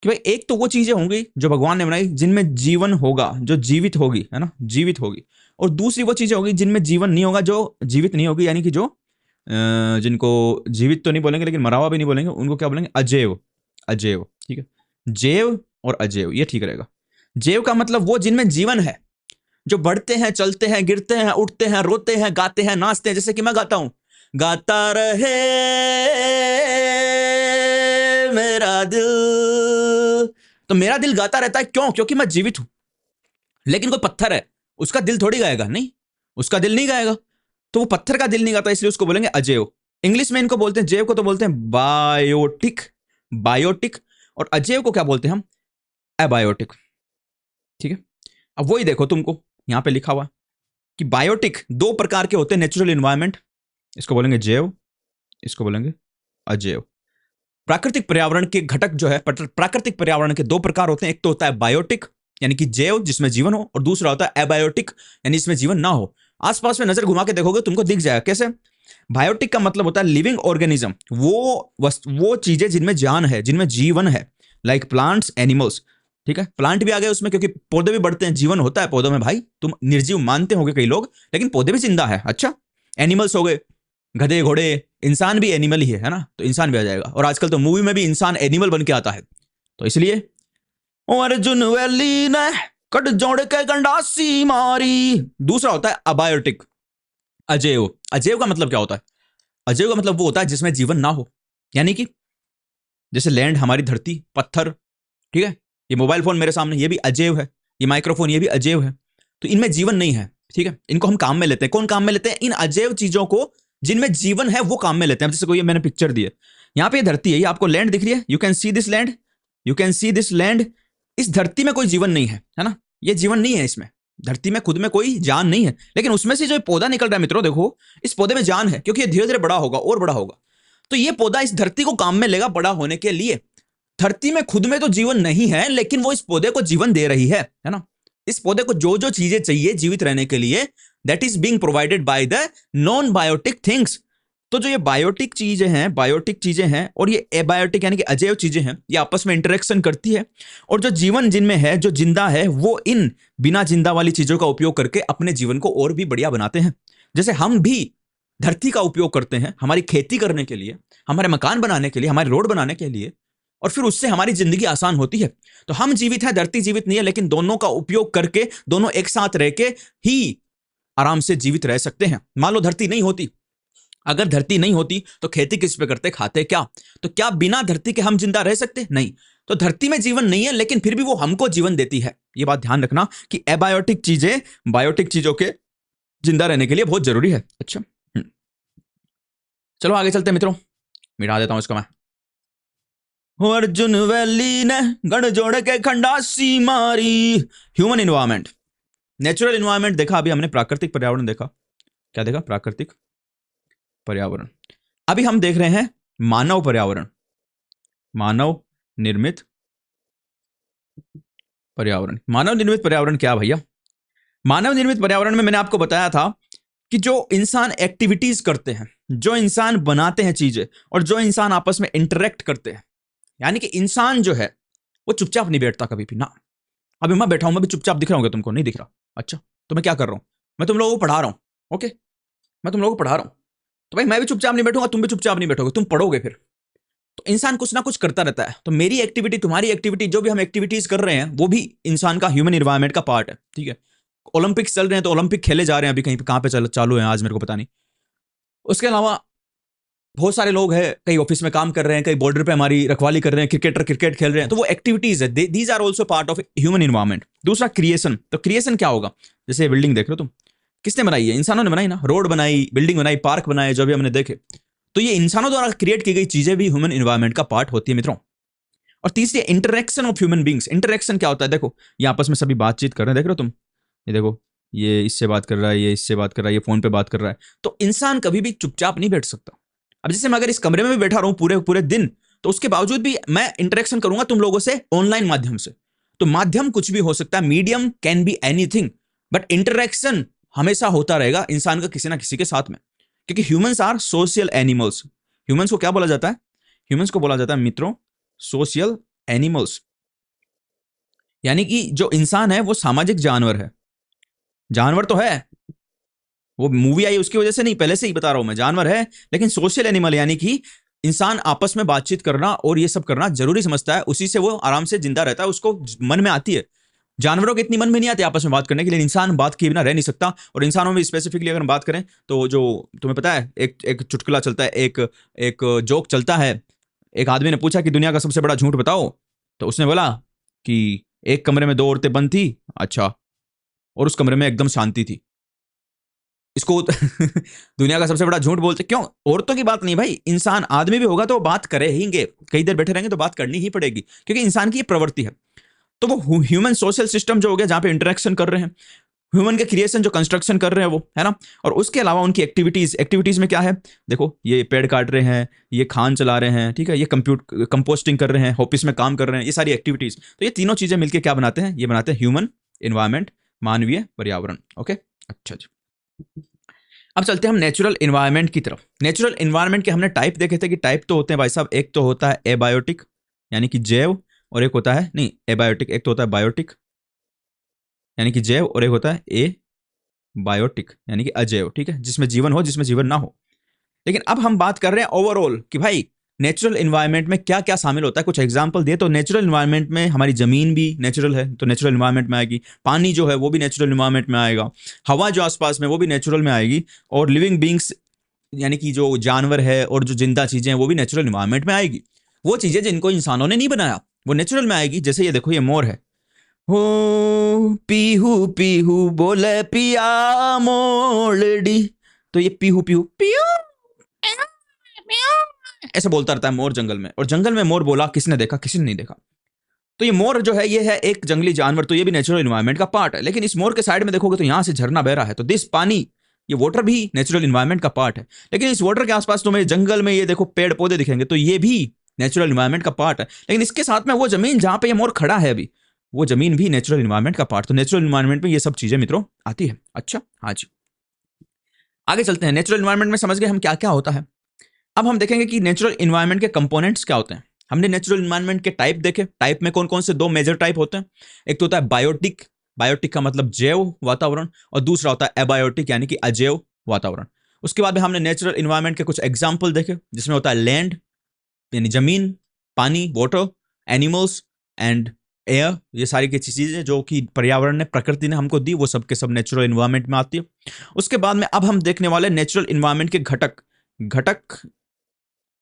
कि भाई एक तो वो चीजें होंगी जो भगवान ने बनाई, जिनमें जीवन होगा, जो जीवित होगी, है ना, जीवित होगी। और दूसरी वो चीजें होगी जिनमें जीवन नहीं होगा, जो जीवित नहीं होगी, यानी कि जो जिनको जीवित तो नहीं बोलेंगे, लेकिन मरा हुआ भी नहीं बोलेंगे, उनको क्या बोलेंगे? अजैव। अजैव, ठीक है। जैव और अजैव, ये ठीक रहेगा। जैव का मतलब वो जिनमें जीवन है, जो बढ़ते हैं, चलते हैं, गिरते हैं, उठते हैं, रोते हैं, गाते हैं, नाचते हैं, जैसे कि मैं गाता हूं, गाता रहे मेरा दिल। तो मेरा दिल गाता रहता है, क्यों? क्योंकि मैं जीवित हूं। लेकिन कोई पत्थर है, उसका दिल थोड़ी गाएगा, नहीं, उसका दिल नहीं गाएगा। तो वो पत्थर का दिल नहीं गाता, इसलिए उसको बोलेंगे अजैव। इंग्लिश में इनको बोलते हैं, जैव को तो बोलते हैं बायोटिक, बायोटिक। और अजैव को क्या बोलते हैं हम? एबायोटिक, ठीक है। अब वही देखो तुमको यहां पे लिखा हुआ कि बायोटिक 2 प्रकार के होते हैं नेचुरल इन्वायरमेंट, इसको बोलेंगे जैव, इसको बोलेंगे अजैव। प्राकृतिक पर्यावरण के घटक जो है, प्राकृतिक पर्यावरण के 2 प्रकार होते हैं। एक तो होता है बायोटिक यानी कि जैव, जिसमें जीवन हो, और दूसरा होता है एबायोटिक यानी इसमें जीवन ना हो। आसपास में नजर घुमा के देखोगे तुमको दिख जाएगा। कैसे? बायोटिक का मतलब होता है लिविंग ऑर्गेनिज्म, वो चीजें जिनमें जान है, जिनमें जीवन है, लाइक प्लांट्स, एनिमल्स, ठीक है। प्लांट भी आ गए उसमें, क्योंकि पौधे भी बढ़ते हैं, जीवन होता है पौधों में भाई। तुम निर्जीव मानते होगे कई लोग, लेकिन पौधे भी जिंदा है। अच्छा, एनिमल्स हो गए, गधे, घोड़े, इंसान भी एनिमल ही है ना, तो इंसान भी आ जाएगा। और आजकल तो मूवी में भी इंसान एनिमल बन के आता है, तो इसलिए अर्जुन वैली ने कट जोड़ के गंडासी मारी। दूसरा होता है अबायोटिक, अजैव। अजैव का मतलब क्या होता है? अजैव का मतलब वो होता है जिसमें जीवन ना हो, यानी कि जैसे लैंड, हमारी धरती, पत्थर, ठीक है। ये मोबाइल फोन मेरे सामने, ये भी अजैव है। ये माइक्रोफोन, ये भी अजैव है। तो इनमें जीवन नहीं है, ठीक है। इनको हम काम में लेते हैं। कौन काम में लेते हैं? इन अजैव चीजों को जिनमें जीवन है वो काम में लेते हैं। जैसे कोई मैंने पिक्चर दी है, यहां पे धरती है, ये आपको लैंड दिख रही है, you can see this land, you can see this land. इस धरती में कोई जीवन नहीं है ना, ये जीवन नहीं है, इसमें धरती में खुद में कोई जान नहीं है, लेकिन उसमें से जो पौधा निकल रहा है मित्रों, देखो इस पौधे में जान है, क्योंकि ये धीरे धीरे बड़ा होगा और बड़ा होगा। तो ये पौधा इस धरती को काम में लेगा बड़ा होने के लिए। धरती में खुद में तो जीवन नहीं है, लेकिन वो इस पौधे को जीवन दे रही है ना। इस पौधे को जो जो चीजें चाहिए जीवित रहने के लिए, that is being provided by the non biotic things. तो जो ये बायोटिक चीजें हैं और ये एबायोटिक यानी कि अजैव चीजें हैं, ये आपस में इंटरेक्शन करती है, और जो जीवन जिनमें है, जो जिंदा है, वो इन बिना जिंदा वाली चीजों का उपयोग करके अपने जीवन को और भी बढ़िया बनाते हैं। जैसे हम भी धरती का उपयोग करते हैं हमारी खेती करने के लिए, हमारे मकान बनाने के लिए, हमारे रोड बनाने के लिए, और फिर उससे हमारी जिंदगी आसान होती है। तो हम जीवित हैं, धरती जीवित नहीं है, लेकिन दोनों का उपयोग करके, दोनों एक साथ रह के ही आराम से जीवित रह सकते हैं। मान लो धरती नहीं होती, अगर धरती नहीं होती तो खेती किस पे करते, खाते क्या? तो क्या बिना धरती के हम जिंदा रह सकते? नहीं। तो धरती में जीवन नहीं है, लेकिन फिर भी वो हमको जीवन देती है। ये बात ध्यान रखना कि एबायोटिक चीजें बायोटिक चीजों के जिंदा रहने के लिए बहुत जरूरी है। अच्छा, चलो आगे चलते हैं मित्रों, मिटा देता हूं इसको मैं। अर्जुन वैली ने गढ़ जोड़ के खंडासी मारी। ह्यूमन इन्वायरमेंट, नेचुरल इन्वायरमेंट देखा अभी हमने, प्राकृतिक पर्यावरण देखा। क्या देखा? प्राकृतिक पर्यावरण। अभी हम देख रहे हैं मानव पर्यावरण, मानव निर्मित पर्यावरण। मानव निर्मित पर्यावरण क्या भैया? मानव निर्मित पर्यावरण में मैंने आपको बताया था कि जो इंसान एक्टिविटीज करते हैं, जो इंसान बनाते हैं चीजें, और जो इंसान आपस में इंटरेक्ट करते हैं, यानी कि इंसान जो है वो चुपचाप नहीं बैठता कभी भी ना। अभी मैं बैठा हूं, मैं भी चुपचाप दिख रहा हूँ, तुमको नहीं दिख रहा? अच्छा, तो मैं क्या कर रहा हूं? मैं तुम लोगों को पढ़ा रहा हूं। ओके, मैं तुम लोगों को पढ़ा रहा हूं, तो भाई मैं भी चुपचाप नहीं बैठूंगा, तुम भी चुपचाप नहीं बैठोगे, तुम पढ़ोगे फिर। तो इंसान कुछ ना कुछ करता रहता है। तो मेरी एक्टिविटी, तुम्हारी एक्टिविटी, जो भी हम एक्टिविटीज कर रहे हैं, वो भी इंसान का ह्यूमन इन्वायरमेंट का पार्ट है। ठीक है, ओलंपिक्स चल रहे हैं तो ओलंपिक खेले जा रहे हैं, अभी कहीं पे कहां पे चालू है आज मेरे को पता नहीं। उसके अलावा बहुत सारे लोग हैं, कई ऑफिस में काम कर रहे हैं, कई बॉर्डर पे हमारी रखवाली कर रहे हैं, क्रिकेटर क्रिकेट खेल रहे हैं, तो वो एक्टिविटीज है, these are also part of human environment. दूसरा क्रिएशन। तो क्रिएशन क्या होगा? जैसे बिल्डिंग देख रहे हो तुम, किसने बनाई है? इंसानों ने बनाई ना। रोड बनाई, बिल्डिंग बनाई, पार्क बनाए, जो भी हमने देखे, तो ये इंसानों द्वारा क्रिएट की गई चीजें भी ह्यूमन इन्वायरमेंट का पार्ट होती है मित्रों। और तीसरी, interaction of human beings. Interaction क्या होता है? देखो ये आपस में सभी बातचीत कर रहे हैं, देख रहे हो तुम, ये देखो, ये इससे बात कर रहा है, ये इससे बात कर रहा है, ये फोन पे बात कर रहा है। तो इंसान कभी भी चुपचाप नहीं बैठ सकता। अब जैसे मैं अगर इस कमरे में भी बैठा रहूं पूरे पूरे दिन, तो उसके बावजूद भी मैं इंटरेक्शन करूंगा तुम लोगों से ऑनलाइन माध्यम से। तो माध्यम कुछ भी हो सकता है, medium can be anything, but interaction हमेशा होता रहेगा इंसान का किसी ना किसी के साथ में, क्योंकि humans are social animals. Humans को क्या बोला जाता है? ह्यूमंस को बोला जाता है मित्रों सोशल एनिमल्स, यानी कि जो इंसान है वो सामाजिक जानवर है। जानवर तो है, वो मूवी आई उसकी वजह से नहीं, पहले से ही बता रहा हूं मैं, जानवर है, लेकिन सोशल एनिमल, यानी कि इंसान आपस में बातचीत करना और ये सब करना जरूरी समझता है, उसी से वो आराम से जिंदा रहता है, उसको मन में आती है। जानवरों के इतनी मन में नहीं आती आपस में बात करने के लिए, इंसान बात किए बिना रह नहीं सकता। और इंसानों में स्पेसिफिकली अगर हम बात करें तो जो तुम्हें पता है, एक एक चुटकुला चलता है, एक एक जोक चलता है। एक आदमी ने पूछा कि दुनिया का सबसे बड़ा झूठ बताओ, तो उसने बोला कि एक कमरे में दो औरतें बंद थी, अच्छा, और उस कमरे में एकदम शांति थी। इसको दुनिया का सबसे बड़ा झूठ बोलते क्यों? औरतों की बात नहीं भाई, इंसान आदमी भी होगा तो बात करेंगे, कई देर बैठे रहेंगे तो बात करनी ही पड़ेगी, क्योंकि इंसान की ये प्रवृत्ति है। तो वो ह्यूमन सोशल सिस्टम जो हो गया, जहां पे इंटरेक्शन कर रहे हैं, ह्यूमन के क्रिएशन जो कंस्ट्रक्शन कर रहे हैं वो, है ना। और उसके अलावा उनकी एक्टिविटीज में क्या है? देखो ये पेड़ काट रहे हैं, ये खान चला रहे हैं, ठीक है, ये कंपोस्टिंग कर रहे हैं, ऑफिस में काम कर रहे हैं, ये सारी एक्टिविटीज। तो ये तीनों चीजें मिलकर क्या बनाते हैं? ये बनाते हैं ह्यूमन इन्वायरमेंट, मानवीय पर्यावरण। ओके, अच्छा जी। अब चलते हैं हम नेचुरल इन्वायरमेंट की तरफ। नेचुरल इन्वायरमेंट के हमने टाइप देखे थे कि टाइप तो होते हैं भाई साहब, एक तो होता है एबायोटिक यानी कि जैव, और एक होता है नहीं एबायोटिक, एक तो होता है बायोटिक यानी कि जैव, और एक होता है ए बायोटिक यानी कि अजैव, ठीक है, जिसमें जीवन हो जिसमें जीवन ना हो। लेकिन अब हम बात कर रहे हैं ओवरऑल कि भाई नेचुरल इन्वायरमेंट में क्या क्या शामिल होता है। कुछ एग्जांपल दिए तो नेचुरल इन्वायरमेंट में हमारी जमीन भी नेचुरल है, तो नेचुरल इन्वायरमेंट में आएगी। पानी जो है वो भी नेचुरल इन्वायरमेंट में आएगा। हवा जो आसपास में वो भी नेचुरल में आएगी। और लिविंग बींग्स यानी कि जो जानवर है और जो जिंदा चीजें हैं वो भी नेचुरल इन्वायरमेंट में आएगी। वो चीजें जिनको इंसानों ने नहीं बनाया वो नेचुरल में आएगी। जैसे ये देखो, ये मोर है, हो पीहू पीहू बोले पिया मोलडी, तो ये पीहू पीहू पीहू ऐसे बोलता रहता है मोर जंगल में। और जंगल में मोर बोला, किसने देखा? किसी ने नहीं देखा। तो ये मोर जो है ये है एक जंगली जानवर, तो ये भी नेचुरल इन्वायरमेंट का पार्ट है। लेकिन इस मोर के साइड में देखोगे तो यहाँ से झरना बह रहा है, तो दिस पानी, ये वाटर भी नेचुरल इन्वायरमेंट का पार्ट है। लेकिन इस वाटर के आसपास तुम्हें जंगल में ये देखो पेड़ पौधे दिखेंगे, तो ये भी नेचुरल इन्वायरमेंट का पार्ट है। लेकिन इसके साथ में वो जमीन जहां पे ये मोर खड़ा है अभी, वो जमीन भी नेचुरल इन्वायरमेंट का पार्ट। तो नेचुरल इन्वायरमेंट में ये सब चीजें मित्रों आती है। अच्छा, हाँ जी, आगे चलते हैं। नेचुरल इन्वायरमेंट में समझ गए हम क्या क्या होता है। अब हम देखेंगे कि नेचुरल इन्वायरमेंट के कंपोनेंट्स क्या होते हैं। हमने नेचुरल इन्वायरमेंट के टाइप देखे। टाइप में कौन कौन से दो मेजर टाइप होते हैं। एक तो होता है बायोटिक, बायोटिक का मतलब जैव वातावरण, और दूसरा होता है एबायोटिक यानी कि अजैव वातावरण। उसके बाद में हमने नेचुरल इन्वायरमेंट के कुछ एग्जाम्पल देखे, जिसमें होता है लैंड यानी जमीन, पानी, वाटर, एनिमल्स एंड एयर। ये सारी की चीजें जो कि पर्यावरण ने, प्रकृति ने हमको दी, वो सब के सब नेचुरल इन्वायरमेंट में आती है। उसके बाद में अब हम देखने वाले नेचुरल इन्वायरमेंट के घटक। घटक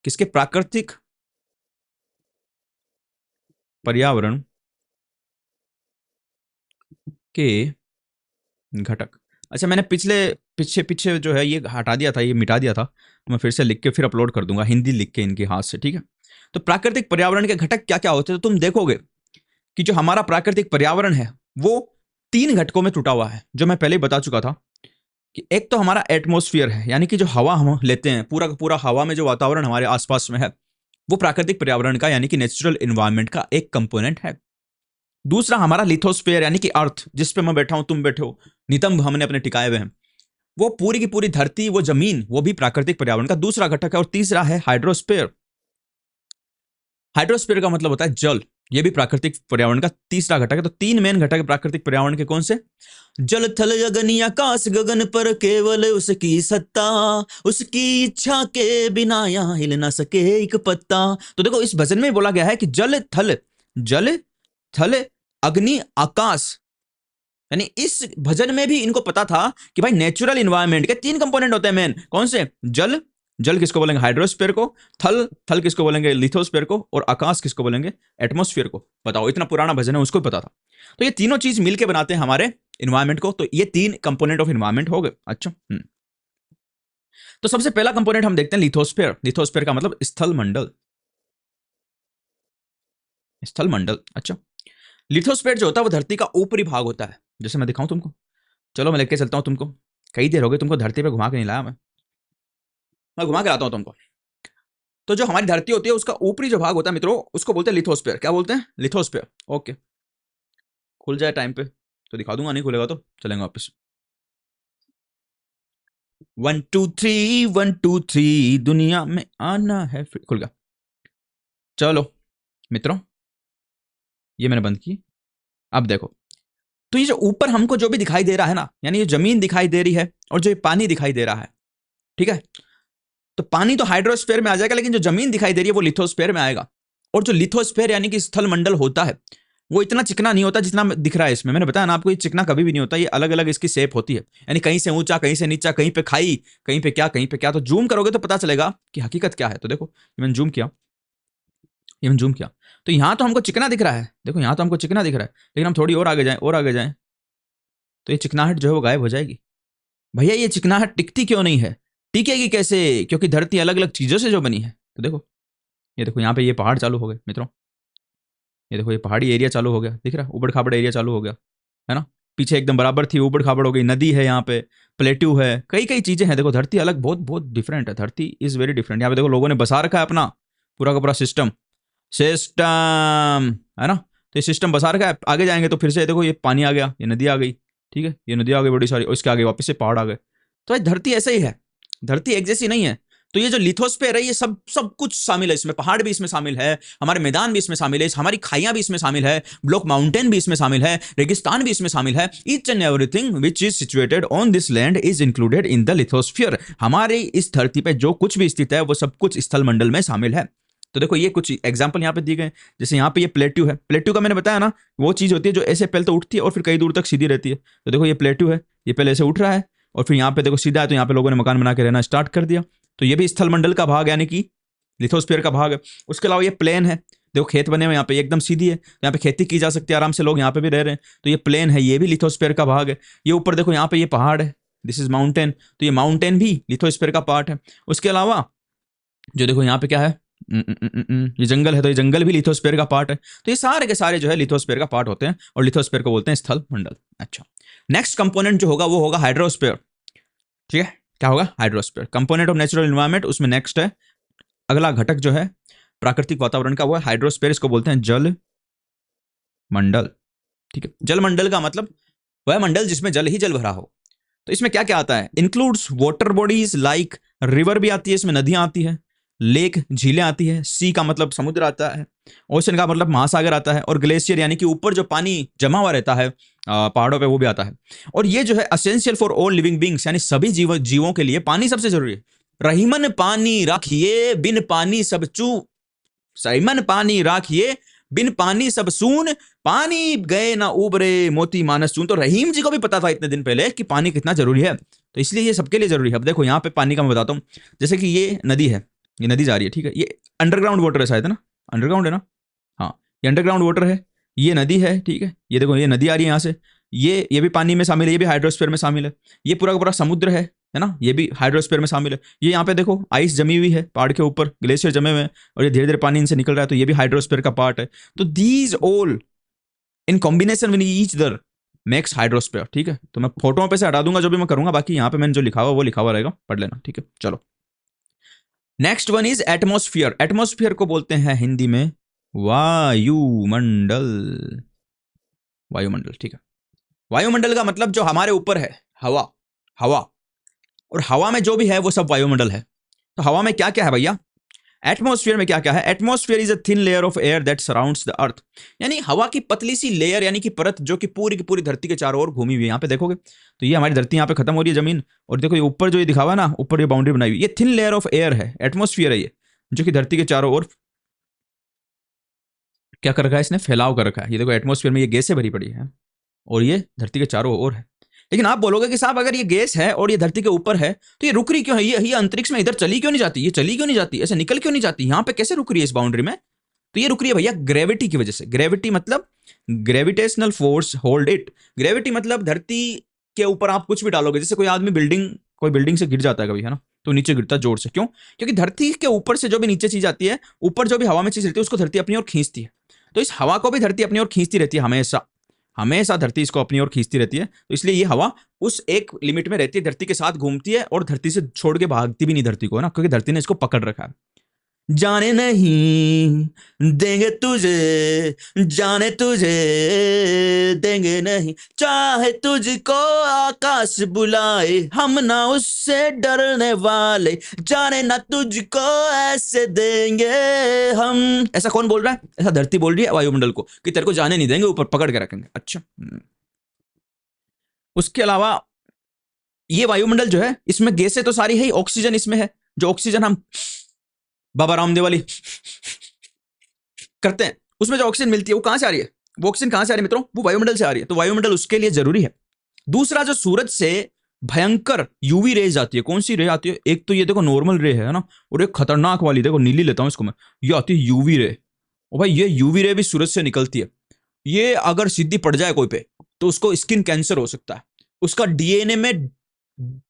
किसके? प्राकृतिक पर्यावरण के घटक। अच्छा, मैंने पीछे पीछे जो है ये हटा दिया था, ये मिटा दिया था, तो मैं फिर से लिख के फिर अपलोड कर दूंगा, हिंदी लिख के इनके हाथ से, ठीक है। तो प्राकृतिक पर्यावरण के घटक क्या क्या होते हैं, तो तुम देखोगे कि जो हमारा प्राकृतिक पर्यावरण है वो 3 घटकों में टूटा हुआ है, जो मैं पहले ही बता चुका था। कि एक तो हमारा एटमॉस्फेयर है, यानी कि जो हवा हम लेते हैं, पूरा का पूरा हवा में जो वातावरण हमारे आसपास में है, वो प्राकृतिक पर्यावरण का यानी कि नेचुरल इन्वायरमेंट का एक कंपोनेंट है। दूसरा हमारा लिथोस्फेयर यानी कि अर्थ, जिस पे मैं बैठा हूं, तुम बैठे हो, नितंब हमने अपने टिकाए हुए हैं, वो पूरी की पूरी धरती, वो जमीन, वो भी प्राकृतिक पर्यावरण का दूसरा घटक है। और तीसरा है हाइड्रोस्फेयर। हाइड्रोस्फेयर का मतलब होता है जल, ये भी प्राकृतिक पर्यावरण का तीसरा घटक है। तो 3 मेन घटक है प्राकृतिक पर्यावरण के। कौन से? जल थल अग्नि आकाश गगन पर केवल उसकी सत्ता, उसकी इच्छा के बिना यहां हिल ना सके एक पत्ता। तो देखो इस भजन में बोला गया है कि जल थल अग्नि आकाश, यानी इस भजन में भी इनको पता था कि भाई नेचुरल इन्वायरमेंट के 3 कंपोनेंट होते हैं मेन। कौन से? जल, जल किसको बोलेंगे? हाइड्रोस्फीयर को। थल किसको बोलेंगे? लिथोस्फीयर को। और आकाश किसको बोलेंगे? एटमॉस्फेयर को। बताओ, इतना पुराना भजन है, उसको भी पता था। तो ये तीनों चीज मिलके बनाते हैं हमारे इन्वायरमेंट को। तो ये 3 कंपोनेंट ऑफ इन्वायरमेंट हो गए। अच्छा, तो सबसे पहला कंपोनेंट हम देखते हैं लिथोस्फीयर। लिथोस्फीयर का मतलब स्थल मंडल। स्थल मंडल। अच्छा, लिथोस्फीयर जो होता है वो धरती का ऊपरी भाग होता है। जैसे मैं दिखाऊं तुमको, चलो मैं लेके चलता हूं तुमको। कई देर हो गई तुमको धरती पे घुमा के नहीं लाया मैं घुमा के लाता हूं तुमको। तो जो हमारी धरती होती है उसका ऊपरी जो भाग होता है मित्रों, उसको बोलते हैं लिथोस्फीयर। क्या बोलते हैं? लिथोस्फीयर। ओके, खुल जाए टाइम पे तो दिखा दूंगा, नहीं खुलेगा तो चलेंगे वापस। 1 2 3 1 2 3 दुनिया में आना है फिर। खुल गया। चलो मित्रों, ये मैंने बंद की। अब देखो, तो ये जो ऊपर हमको जो भी दिखाई दे रहा है ना, यानी ये जमीन दिखाई दे रही है और जो ये पानी दिखाई दे रहा है, ठीक है, तो पानी तो हाइड्रोस्फीयर में आ जाएगा, लेकिन जो जमीन दिखाई दे रही है वो लिथोस्फीयर में आएगा। और जो लिथोस्फीयर यानी कि स्थल मंडल होता है, वो इतना चिकना नहीं होता जितना दिख रहा है इसमें। मैंने बताया ना आपको, ये चिकना कभी भी नहीं होता, ये अलग अलग इसकी शेप होती है। यानी कहीं से ऊंचा, कहीं से नीचा, कहीं पे खाई, कहीं पे क्या, कहीं पे क्या। तो जूम करोगे तो पता चलेगा कि हकीकत क्या है। तो देखो, मैंने जूम किया, ये मैंने जूम किया, तो यहां तो हमको चिकना दिख रहा है। देखो यहां तो हमको चिकना दिख रहा है, लेकिन हम थोड़ी और आगे जाएं, और आगे जाएं, तो ये चिकनाहट जो है वो गायब हो जाएगी। भैया ये चिकनाहट टिकती क्यों नहीं है? टिकेगी कैसे? क्योंकि धरती अलग अलग चीजों से जो बनी है। तो देखो, ये देखो यहाँ पे ये पहाड़ चालू हो गए मित्रों। ये देखो, ये पहाड़ी एरिया चालू हो गया, दिख रहा है? उबड़ खाबड़ एरिया चालू हो गया, है ना? पीछे एकदम बराबर थी, उबड़ खाबड़ हो गई। नदी है यहाँ पे, प्लेट्यू है, कई कई चीजें हैं। देखो धरती अलग, बहुत बहुत डिफरेंट है। धरती इज वेरी डिफरेंट। यहाँ पे देखो लोगों ने बसा रखा है अपना पूरा का पूरा सिस्टम, है ना? तो ये सिस्टम बसा रखा है। आगे जाएंगे तो फिर से देखो ये पानी आ गया, ये नदी आ गई, ठीक है, ये नदी आ गई बड़ी सारी, और इसके आगे वापस से पहाड़ आ गए। तो धरती ऐसे ही है, धरती एक जैसी नहीं है। तो ये जो लिथोस्फीयर है, ये सब सब कुछ शामिल है इसमें। पहाड़ भी इसमें शामिल है, हमारे मैदान भी इसमें शामिल है, हमारी खाइयां भी इसमें शामिल है, ब्लॉक माउंटेन भी इसमें शामिल है, रेगिस्तान भी इसमें शामिल है। Each and everything which is situated on this land is included in the lithosphere. हमारे इस धरती पे जो कुछ भी स्थित है वो सब कुछ स्थल मंडल में शामिल है। तो देखो ये कुछ एग्जाम्पल यहाँ पे दिए गए। जैसे यहाँ पे ये प्लेट्यू है। प्लेट्यू का मैंने बताया ना, वो चीज होती है जो ऐसे पहले तो उठती है और फिर कई दूर तक सीधी रहती है। तो देखो ये प्लेट्यू है, ये पहले ऐसे उठ रहा है और फिर यहाँ पे देखो सीधा है, तो यहाँ पे लोगों ने मकान बना के रहना स्टार्ट कर दिया। तो ये भी स्थल मंडल का भाग यानी कि लिथोस्फीयर का भाग है। उसके अलावा ये प्लेन है, देखो खेत बने हुए यहाँ पे, एकदम सीधी है, यहाँ पे खेती की जा सकती है आराम से, लोग यहाँ पे भी रह रहे हैं। तो ये प्लेन है, ये भी लिथोस्फीयर का भाग है। ये ऊपर देखो यहाँ पे ये पहाड़ है, दिस इज माउंटेन, तो ये माउंटेन भी लिथोस्फीयर का पार्ट है। उसके अलावा जो देखो यहाँ पे क्या है, ये जंगल है तो ये जंगल भी लिथोस्फीयर का पार्ट है। तो ये सारे के सारे जो है लिथोस्फीयर का पार्ट होते हैं और लिथोस्फीयर को बोलते हैं स्थल मंडल। अच्छा, नेक्स्ट कंपोनेंट जो होगा वो होगा हाइड्रोस्फीयर। ठीक है, क्या होगा? Hydrosphere, component of natural environment. उसमें नेक्स्ट है अगला घटक जो है प्राकृतिक वातावरण का, वो है हाइड्रोस्फीयर। इसको बोलते हैं जल मंडल। ठीक है, जल मंडल का मतलब वह मंडल जिसमें जल ही जल भरा हो। तो इसमें क्या क्या आता है? Includes water bodies like river भी आती है इसमें, नदियां आती है, लेक झीलें आती है, सी का मतलब समुद्र आता है, ओशन का मतलब महासागर आता है, और ग्लेशियर यानी कि ऊपर जो पानी जमा हुआ रहता है पहाड़ों पे वो भी आता है। और ये जो है essential for all living beings, यानी सभी जीवों के लिए पानी सबसे जरूरी है। रहीमन पानी राखिए बिन पानी सब चू, सहीमन पानी राखिए बिन पानी सब सून, पानी गए ना उबरे मोती मानस चून। तो रहीम जी को भी पता था इतने दिन पहले कि पानी कितना जरूरी है, तो इसलिए ये सबके लिए जरूरी है। अब देखो यहाँ पे पानी का मैं बताता हूँ, जैसे कि ये नदी है, ये नदी जा रही है, ठीक है, ये अंडरग्राउंड वाटर है शायद, है ना? अंडरग्राउंड है ना? हाँ, ये अंडरग्राउंड वाटर है, ये नदी है, ठीक है, ये देखो ये नदी आ रही है यहाँ से, ये भी पानी में शामिल है, ये भी हाइड्रोस्फीयर में शामिल है। ये पूरा का पूरा समुद्र है ना? ये भी हाइड्रोस्फीयर में शामिल है। ये यहाँ पे देखो आइस जमी हुई है पहाड़ के ऊपर, ग्लेशियर जमे हुए हैं, और ये धीरे धीरे पानी इनसे निकल रहा है, तो ये भी हाइड्रोस्फीयर का पार्ट है। तो these all in combination with each other makes hydrosphere. ठीक है, तो मैं फोटो पे से हटा दूंगा जो भी मैं करूंगा, बाकी यहाँ पे मैंने जो लिखा हुआ वो लिखा हुआ रहेगा, पढ़ लेना। ठीक है, चलो next one is atmosphere. Atmosphere को बोलते हैं हिंदी में वायुमंडल। वायुमंडल, ठीक है। वायुमंडल का मतलब जो हमारे ऊपर है, हवा, हवा, और हवा में जो भी है वो सब वायुमंडल है। तो हवा में क्या क्या है भैया? एटमॉस्फेयर में क्या क्या है? Atmosphere is a thin layer of air that surrounds the earth, यानी हवा की पतली सी लेयर, यानी कि परत, जो कि पूरी की पूरी धरती के चारों ओर घूमी हुई है। यहाँ पे देखोगे तो ये हमारी धरती यहाँ पे खत्म हो रही है जमीन, और देखो ये ऊपर जो ये दिखा हुआ ना, ऊपर ये बाउंड्री बनाई हुई, ये थिन लेयर ऑफ एयर है, एटमॉस्फेयर है ये, जो कि धरती के चारों ओर क्या कर रखा है इसने? फैलाव कर रखा है। ये देखो एटमॉस्फेयर में ये गैसें भरी पड़ी है, और ये धरती के चारों ओर है। लेकिन आप बोलोगे कि साहब अगर ये गैस है और ये धरती के ऊपर है तो ये रुक रही क्यों है? ये अंतरिक्ष में इधर चली क्यों नहीं जाती? ये चली क्यों नहीं जाती? ऐसे निकल क्यों नहीं जाती? यहाँ पे कैसे रुक रही है इस बाउंड्री में? तो ये रुक रही है भैया ग्रेविटी की वजह से। ग्रेविटी मतलब gravitational force hold it. Gravity मतलब धरती के ऊपर आप कुछ भी डालोगे, जैसे कोई आदमी कोई बिल्डिंग से गिर जाता है कभी, है ना, तो नीचे गिरता है जोर से। क्यों? क्योंकि धरती के ऊपर से जो भी नीचे चीज आती है, ऊपर जो भी हवा में चीज रहती है, उसको धरती अपनी ओर खींचती है। तो इस हवा को भी धरती अपनी ओर खींचती रहती है हमेशा, हमेशा धरती इसको अपनी ओर खींचती रहती है। तो इसलिए ये हवा उस एक लिमिट में रहती है, धरती के साथ घूमती है, और धरती से छोड़ के भागती भी नहीं धरती को, है ना, क्योंकि धरती ने इसको पकड़ रखा है। जाने नहीं देंगे तुझे, जाने तुझे देंगे नहीं, चाहे तुझको आकाश बुलाए, हम ना उससे डरने वाले, जाने ना तुझको ऐसे देंगे हम। ऐसा कौन बोल रहा है? ऐसा धरती बोल रही है वायुमंडल को कि तेरे को जाने नहीं देंगे, ऊपर पकड़ के रखेंगे। अच्छा, उसके अलावा ये वायुमंडल जो है, इसमें गैसें तो सारी है ही, ऑक्सीजन इसमें है, जो ऑक्सीजन हम बाबा रामदेव वाली करते हैं, उसमें जो ऑक्सीजन मिलती है वो कहां से आ रही है? वो ऑक्सीजन कहां से आ रही है मित्रों? वो वायुमंडल से आ रही है। तो वायुमंडल उसके लिए जरूरी है। दूसरा, जो सूरज से भयंकर यूवी रेज आती है, कौन सी रे आती है? एक तो ये देखो नॉर्मल रे है ना, और एक खतरनाक वाली, देखो नीली लेता हूं इसको मैं, ये आती है यूवी रे। और भाई ये यूवी रे भी सूरज से निकलती है। ये अगर सीधी पड़ जाए कोई पे तो उसको स्किन कैंसर हो सकता है, उसका डीएनए में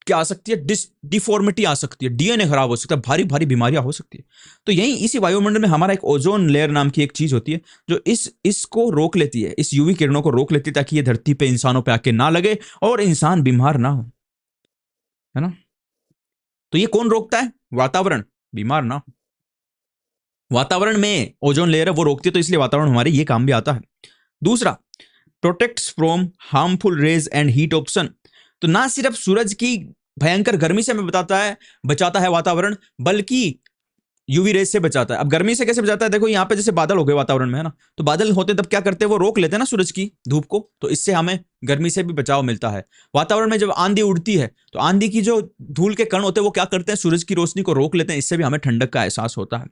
क्या आ सकती है? डिफॉर्मिटी आ सकती है, डीएनए खराब हो सकता है, भारी भारी बीमारियां हो सकती है। तो यही इसी वायुमंडल में हमारा एक ओजोन लेयर नाम की एक चीज होती है, जो इसको रोक लेती है, इस यूवी किरणों को रोक लेती है, ताकि ये धरती पे इंसानों पे आके ना लगे और इंसान बीमार ना हो, है ना। तो ये कौन रोकता है? वातावरण, बीमार ना हो। वातावरण में ओजोन लेयर है वो रोकती है, तो इसलिए वातावरण हमारे ये काम भी आता है। दूसरा, protects from harmful rays and heat of sun. तो ना सिर्फ सूरज की भयंकर गर्मी से हमें बचाता है वातावरण, बल्कि यूवी रेज से बचाता है। अब गर्मी से कैसे बचाता है? देखो यहाँ पे जैसे बादल हो गए वातावरण में, है ना, तो बादल होते तब क्या करते हैं? वो रोक लेते हैं ना सूरज की धूप को, तो इससे हमें गर्मी से भी बचाव मिलता है। वातावरण में जब आंधी उड़ती है तो आंधी की जो धूल के कण होते हैं वो क्या करते हैं? सूरज की रोशनी को रोक लेते हैं, इससे भी हमें ठंडक का एहसास होता है।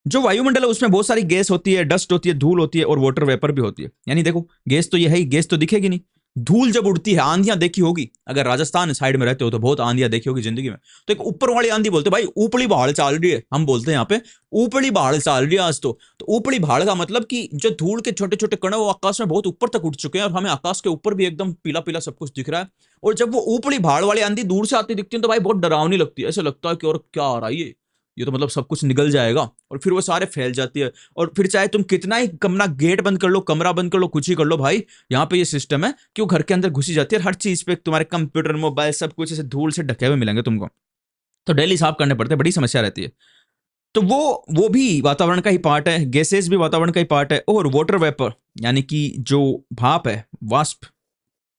जो वायुमंडल है उसमें बहुत सारी गैस होती है, डस्ट होती है, धूल होती है, और वाटर वेपर भी होती है। यानी देखो गैस तो ये है ही, गैस तो दिखेगी नहीं। धूल जब उड़ती है, आंधियां देखी होगी, अगर राजस्थान साइड में रहते हो तो बहुत आंधियां देखी होगी जिंदगी में। तो एक ऊपर वाली आंधी बोलते हैं, भाई ऊपरी पहाड़ चाल रही है, हम बोलते हैं यहाँ पे ऊपरी पहाड़ चाल रही है आज तो ऊपरी पहाड़ का मतलब कि जो धूल के छोटे छोटे कण वो आकाश में बहुत ऊपर तक उठ चुके हैं, और हमें आकाश के ऊपर भी एकदम पीला पीला सब कुछ दिख रहा है। और जब वो ऊपरी पहाड़ वाली आंधी दूर से आती दिखती है तो भाई बहुत डरावनी लगती है, ऐसा लगता है कि और क्या आ रहा है ये, ये तो मतलब सब कुछ निकल जाएगा, और फिर वो सारे फैल जाती है। और फिर चाहे तुम कितना ही कमरा गेट बंद कर लो, कमरा बंद कर लो, कुछ ही कर लो भाई, यहाँ पे ये सिस्टम है कि वो घर के अंदर घुसी जाती है। हर चीज पे तुम्हारे कंप्यूटर, मोबाइल, सब कुछ ऐसे धूल से ढके हुए मिलेंगे तुमको, तो डेली साफ करने पड़ते हैं, बड़ी समस्या रहती है। तो वो भी वातावरण का ही पार्ट है, गैसेस भी वातावरण का ही पार्ट है। और वाटर वेपर यानी कि जो भाप है, वाष्प,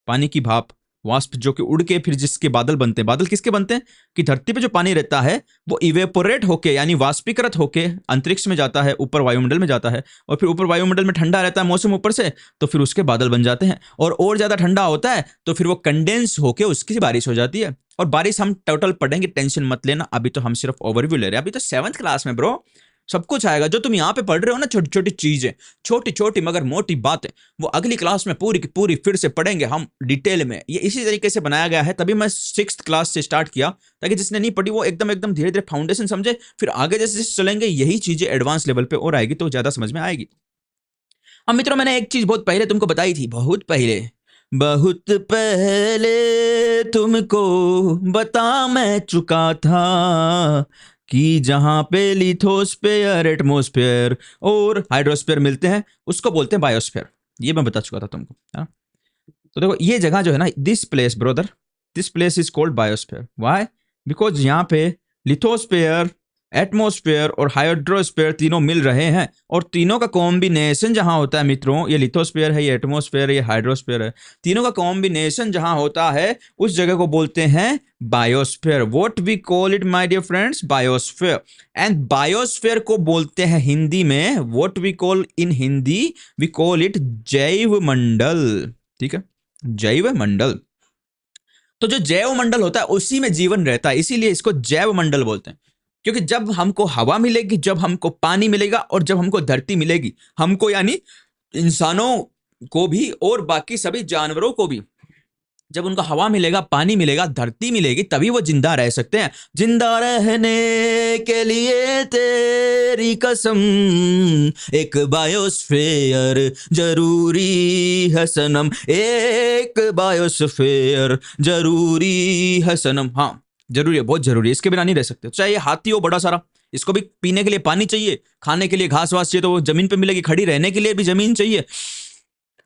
पानी की भाप, वाष्प जो कि उड़ के फिर जिसके बादल बनते हैं। बादल किसके बनते हैं कि धरती पे जो पानी रहता है वो इवेपोरेट होके यानी वाष्पीकृत होके अंतरिक्ष में जाता है, ऊपर वायुमंडल में जाता है, और फिर ऊपर वायुमंडल में ठंडा रहता है मौसम ऊपर से, तो फिर उसके बादल बन जाते हैं। और ज्यादा ठंडा होता है तो फिर वो कंडेंस होके उसकी बारिश हो जाती है। और बारिश हम टोटल पढ़ेंगे, टेंशन मत लेना, अभी तो हम सिर्फ ओवरव्यू ले रहे हैं, अभी तो 7th क्लास में ब्रो। सब कुछ आएगा जो तुम यहाँ पे पढ़ रहे हो ना, छोटी छोटी चीजें, छोटी छोटी मगर मोटी बातें, वो अगली क्लास में पूरी की पूरी फिर से पढ़ेंगे हम डिटेल में। ये इसी तरीके से बनाया गया है, तभी मैं 6th क्लास से स्टार्ट किया, ताकि जिसने नहीं पढ़ी वो एकदम एकदम धीरे धीरे फाउंडेशन समझे, फिर आगे जैसे जैसे चलेंगे यही चीजें एडवांस लेवल पे और आएगी तो ज्यादा समझ में आएगी। अब मित्रों, मैंने एक चीज बहुत पहले तुमको बताई थी, बहुत पहले, बहुत पहले तुमको बता मैं चुका था कि जहां पे लिथोस्फेयर, एटमॉस्फेयर और हाइड्रोस्फेयर मिलते हैं उसको बोलते हैं बायोस्फेयर। ये मैं बता चुका था तुमको, है? तो देखो ये जगह जो है ना, this place brother, this place is called biosphere. Why? Because यहाँ पे लिथोस्फेयर, एटमॉस्फेयर और हाइड्रोस्फेयर तीनों मिल रहे हैं, और तीनों का कॉम्बिनेशन जहां होता है मित्रों, ये लिथोस्फेयर है, ये एटमॉस्फेयर है, ये हाइड्रोस्फेयर है, तीनों का कॉम्बिनेशन जहां होता है उस जगह को बोलते हैं biosphere. What we call it my dear friends? Biosphere. And biosphere को बोलते हैं हिंदी में, what we call in Hindi, we call it जैव मंडल। ठीक है, जैव मंडल। तो जो जैव मंडल होता है उसी में जीवन रहता है, इसीलिए इसको जैव मंडल बोलते हैं। क्योंकि जब हमको हवा मिलेगी, जब हमको पानी मिलेगा, और जब हमको धरती मिलेगी, हमको यानी इंसानों को भी और बाकी सभी जानवरों को भी, जब उनका हवा मिलेगा, पानी मिलेगा, धरती मिलेगी, तभी वो जिंदा रह सकते हैं। जिंदा रहने के लिए तेरी कसम, एक बायोस्फेयर जरूरी है सनम, एक बायोस्फेयर जरूरी है सनम। हाँ जरूरी है, बहुत जरूरी है, इसके बिना नहीं रह सकते। चाहे ये हाथी हो बड़ा सारा, इसको भी पीने के लिए पानी चाहिए, खाने के लिए घास वास चाहिए तो वो जमीन पे मिलेगी, खड़ी रहने के लिए भी जमीन चाहिए,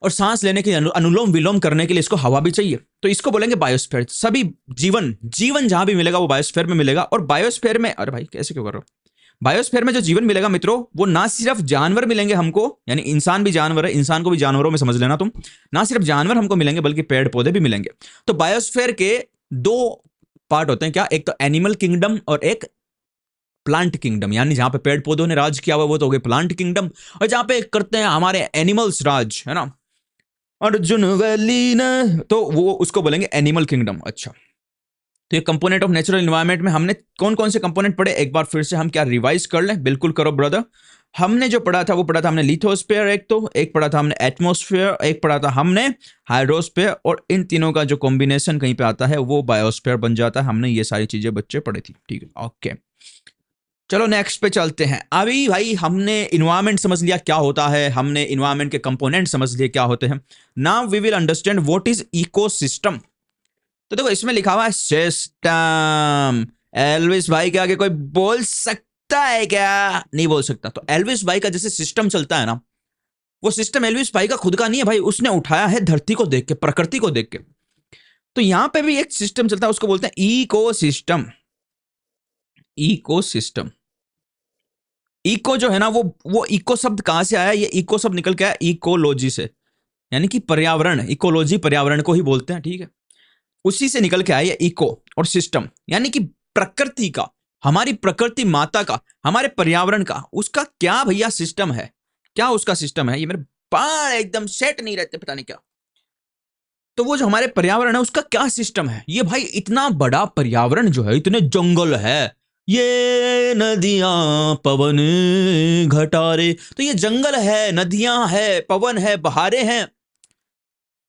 और सांस लेने के लिए, अनुलोम विलोम करने के लिए इसको हवा भी चाहिए। तो इसको बोलेंगे बायोस्फीयर। सभी जीवन जहां भी मिलेगा वो बायोस्फीयर में मिलेगा। और बायोस्फीयर में, अरे भाई कैसे क्यों कर रहे हो, बायोस्फीयर में जो जीवन मिलेगा मित्रों, वो ना सिर्फ जानवर मिलेंगे हमको, यानी इंसान भी जानवर है, इंसान को भी जानवरों में समझ लेना तुम, ना सिर्फ जानवर हमको मिलेंगे बल्कि पेड़ पौधे भी मिलेंगे। तो बायोस्फीयर के दो पार्ट होते हैं, क्या? एक तो एनिमल किंगडम और एक प्लांट किंगडम, यानी जहां पे पेड़ पौधों ने राज किया हुआ वो तो हो गए प्लांट किंगडम, और जहां पे करते हैं हमारे एनिमल्स राज, है ना, अर्जुन वैली ने, तो वो उसको बोलेंगे एनिमल किंगडम। अच्छा, तो ये कंपोनेंट ऑफ नेचुरल एनवायरनमेंट में हमने कौन कौन से कंपोनेंट पढ़े, एक बार फिर से हम क्या रिवाइज कर लें? बिल्कुल करो ब्रदर। हमने जो पढ़ा था वो पढ़ा था हमने लिथोस्फीयर, एक पढ़ा था हमने एटमॉस्फेयर, एक पढ़ा था हमने हाइड्रोस्फीयर, और इन तीनों का जो कॉम्बिनेशन कहीं पे आता है वो बायोस्फीयर बन जाता है। हमने ये सारी चीजें बच्चे पढ़ी थी, ठीक है, ओके। चलो नेक्स्ट पे चलते हैं। अभी भाई हमने इन्वायरमेंट समझ लिया क्या होता है, हमने इन्वायरमेंट के कंपोनेंट समझ लिए क्या होते हैं। Now we will understand what is ecosystem. तो देखो इसमें लिखा हुआ है सिस्टम। एल्विस भाई के आगे कोई बोल सकता है क्या? नहीं बोल सकता। तो एल्विस भाई का जैसे सिस्टम चलता है ना, वो सिस्टम एल्विस भाई का खुद का नहीं है भाई, उसने उठाया है धरती को देख के, प्रकृति को देख के। तो यहां पे भी एक सिस्टम चलता है, उसको बोलते हैं इकोसिस्टम। इकोसिस्टम, इको जो है ना, वो इको शब्द कहां से आया? ये इको शब्द निकल के आया इकोलॉजी से, यानी कि पर्यावरण। इकोलॉजी पर्यावरण को ही बोलते हैं, ठीक है, उसी से निकल के आया ये इको। और सिस्टम यानी कि प्रकृति का, हमारी प्रकृति माता का, हमारे पर्यावरण का, उसका क्या भैया सिस्टम है? क्या उसका सिस्टम है? ये मेरे बाल एकदम सेट नहीं रहते, पता नहीं क्या। तो वो जो हमारे पर्यावरण है उसका क्या सिस्टम है? ये भाई इतना बड़ा पर्यावरण जो है, इतने जंगल है, ये नदियां पवन घटारे, तो ये जंगल है, नदियां है, पवन है, बहारे हैं,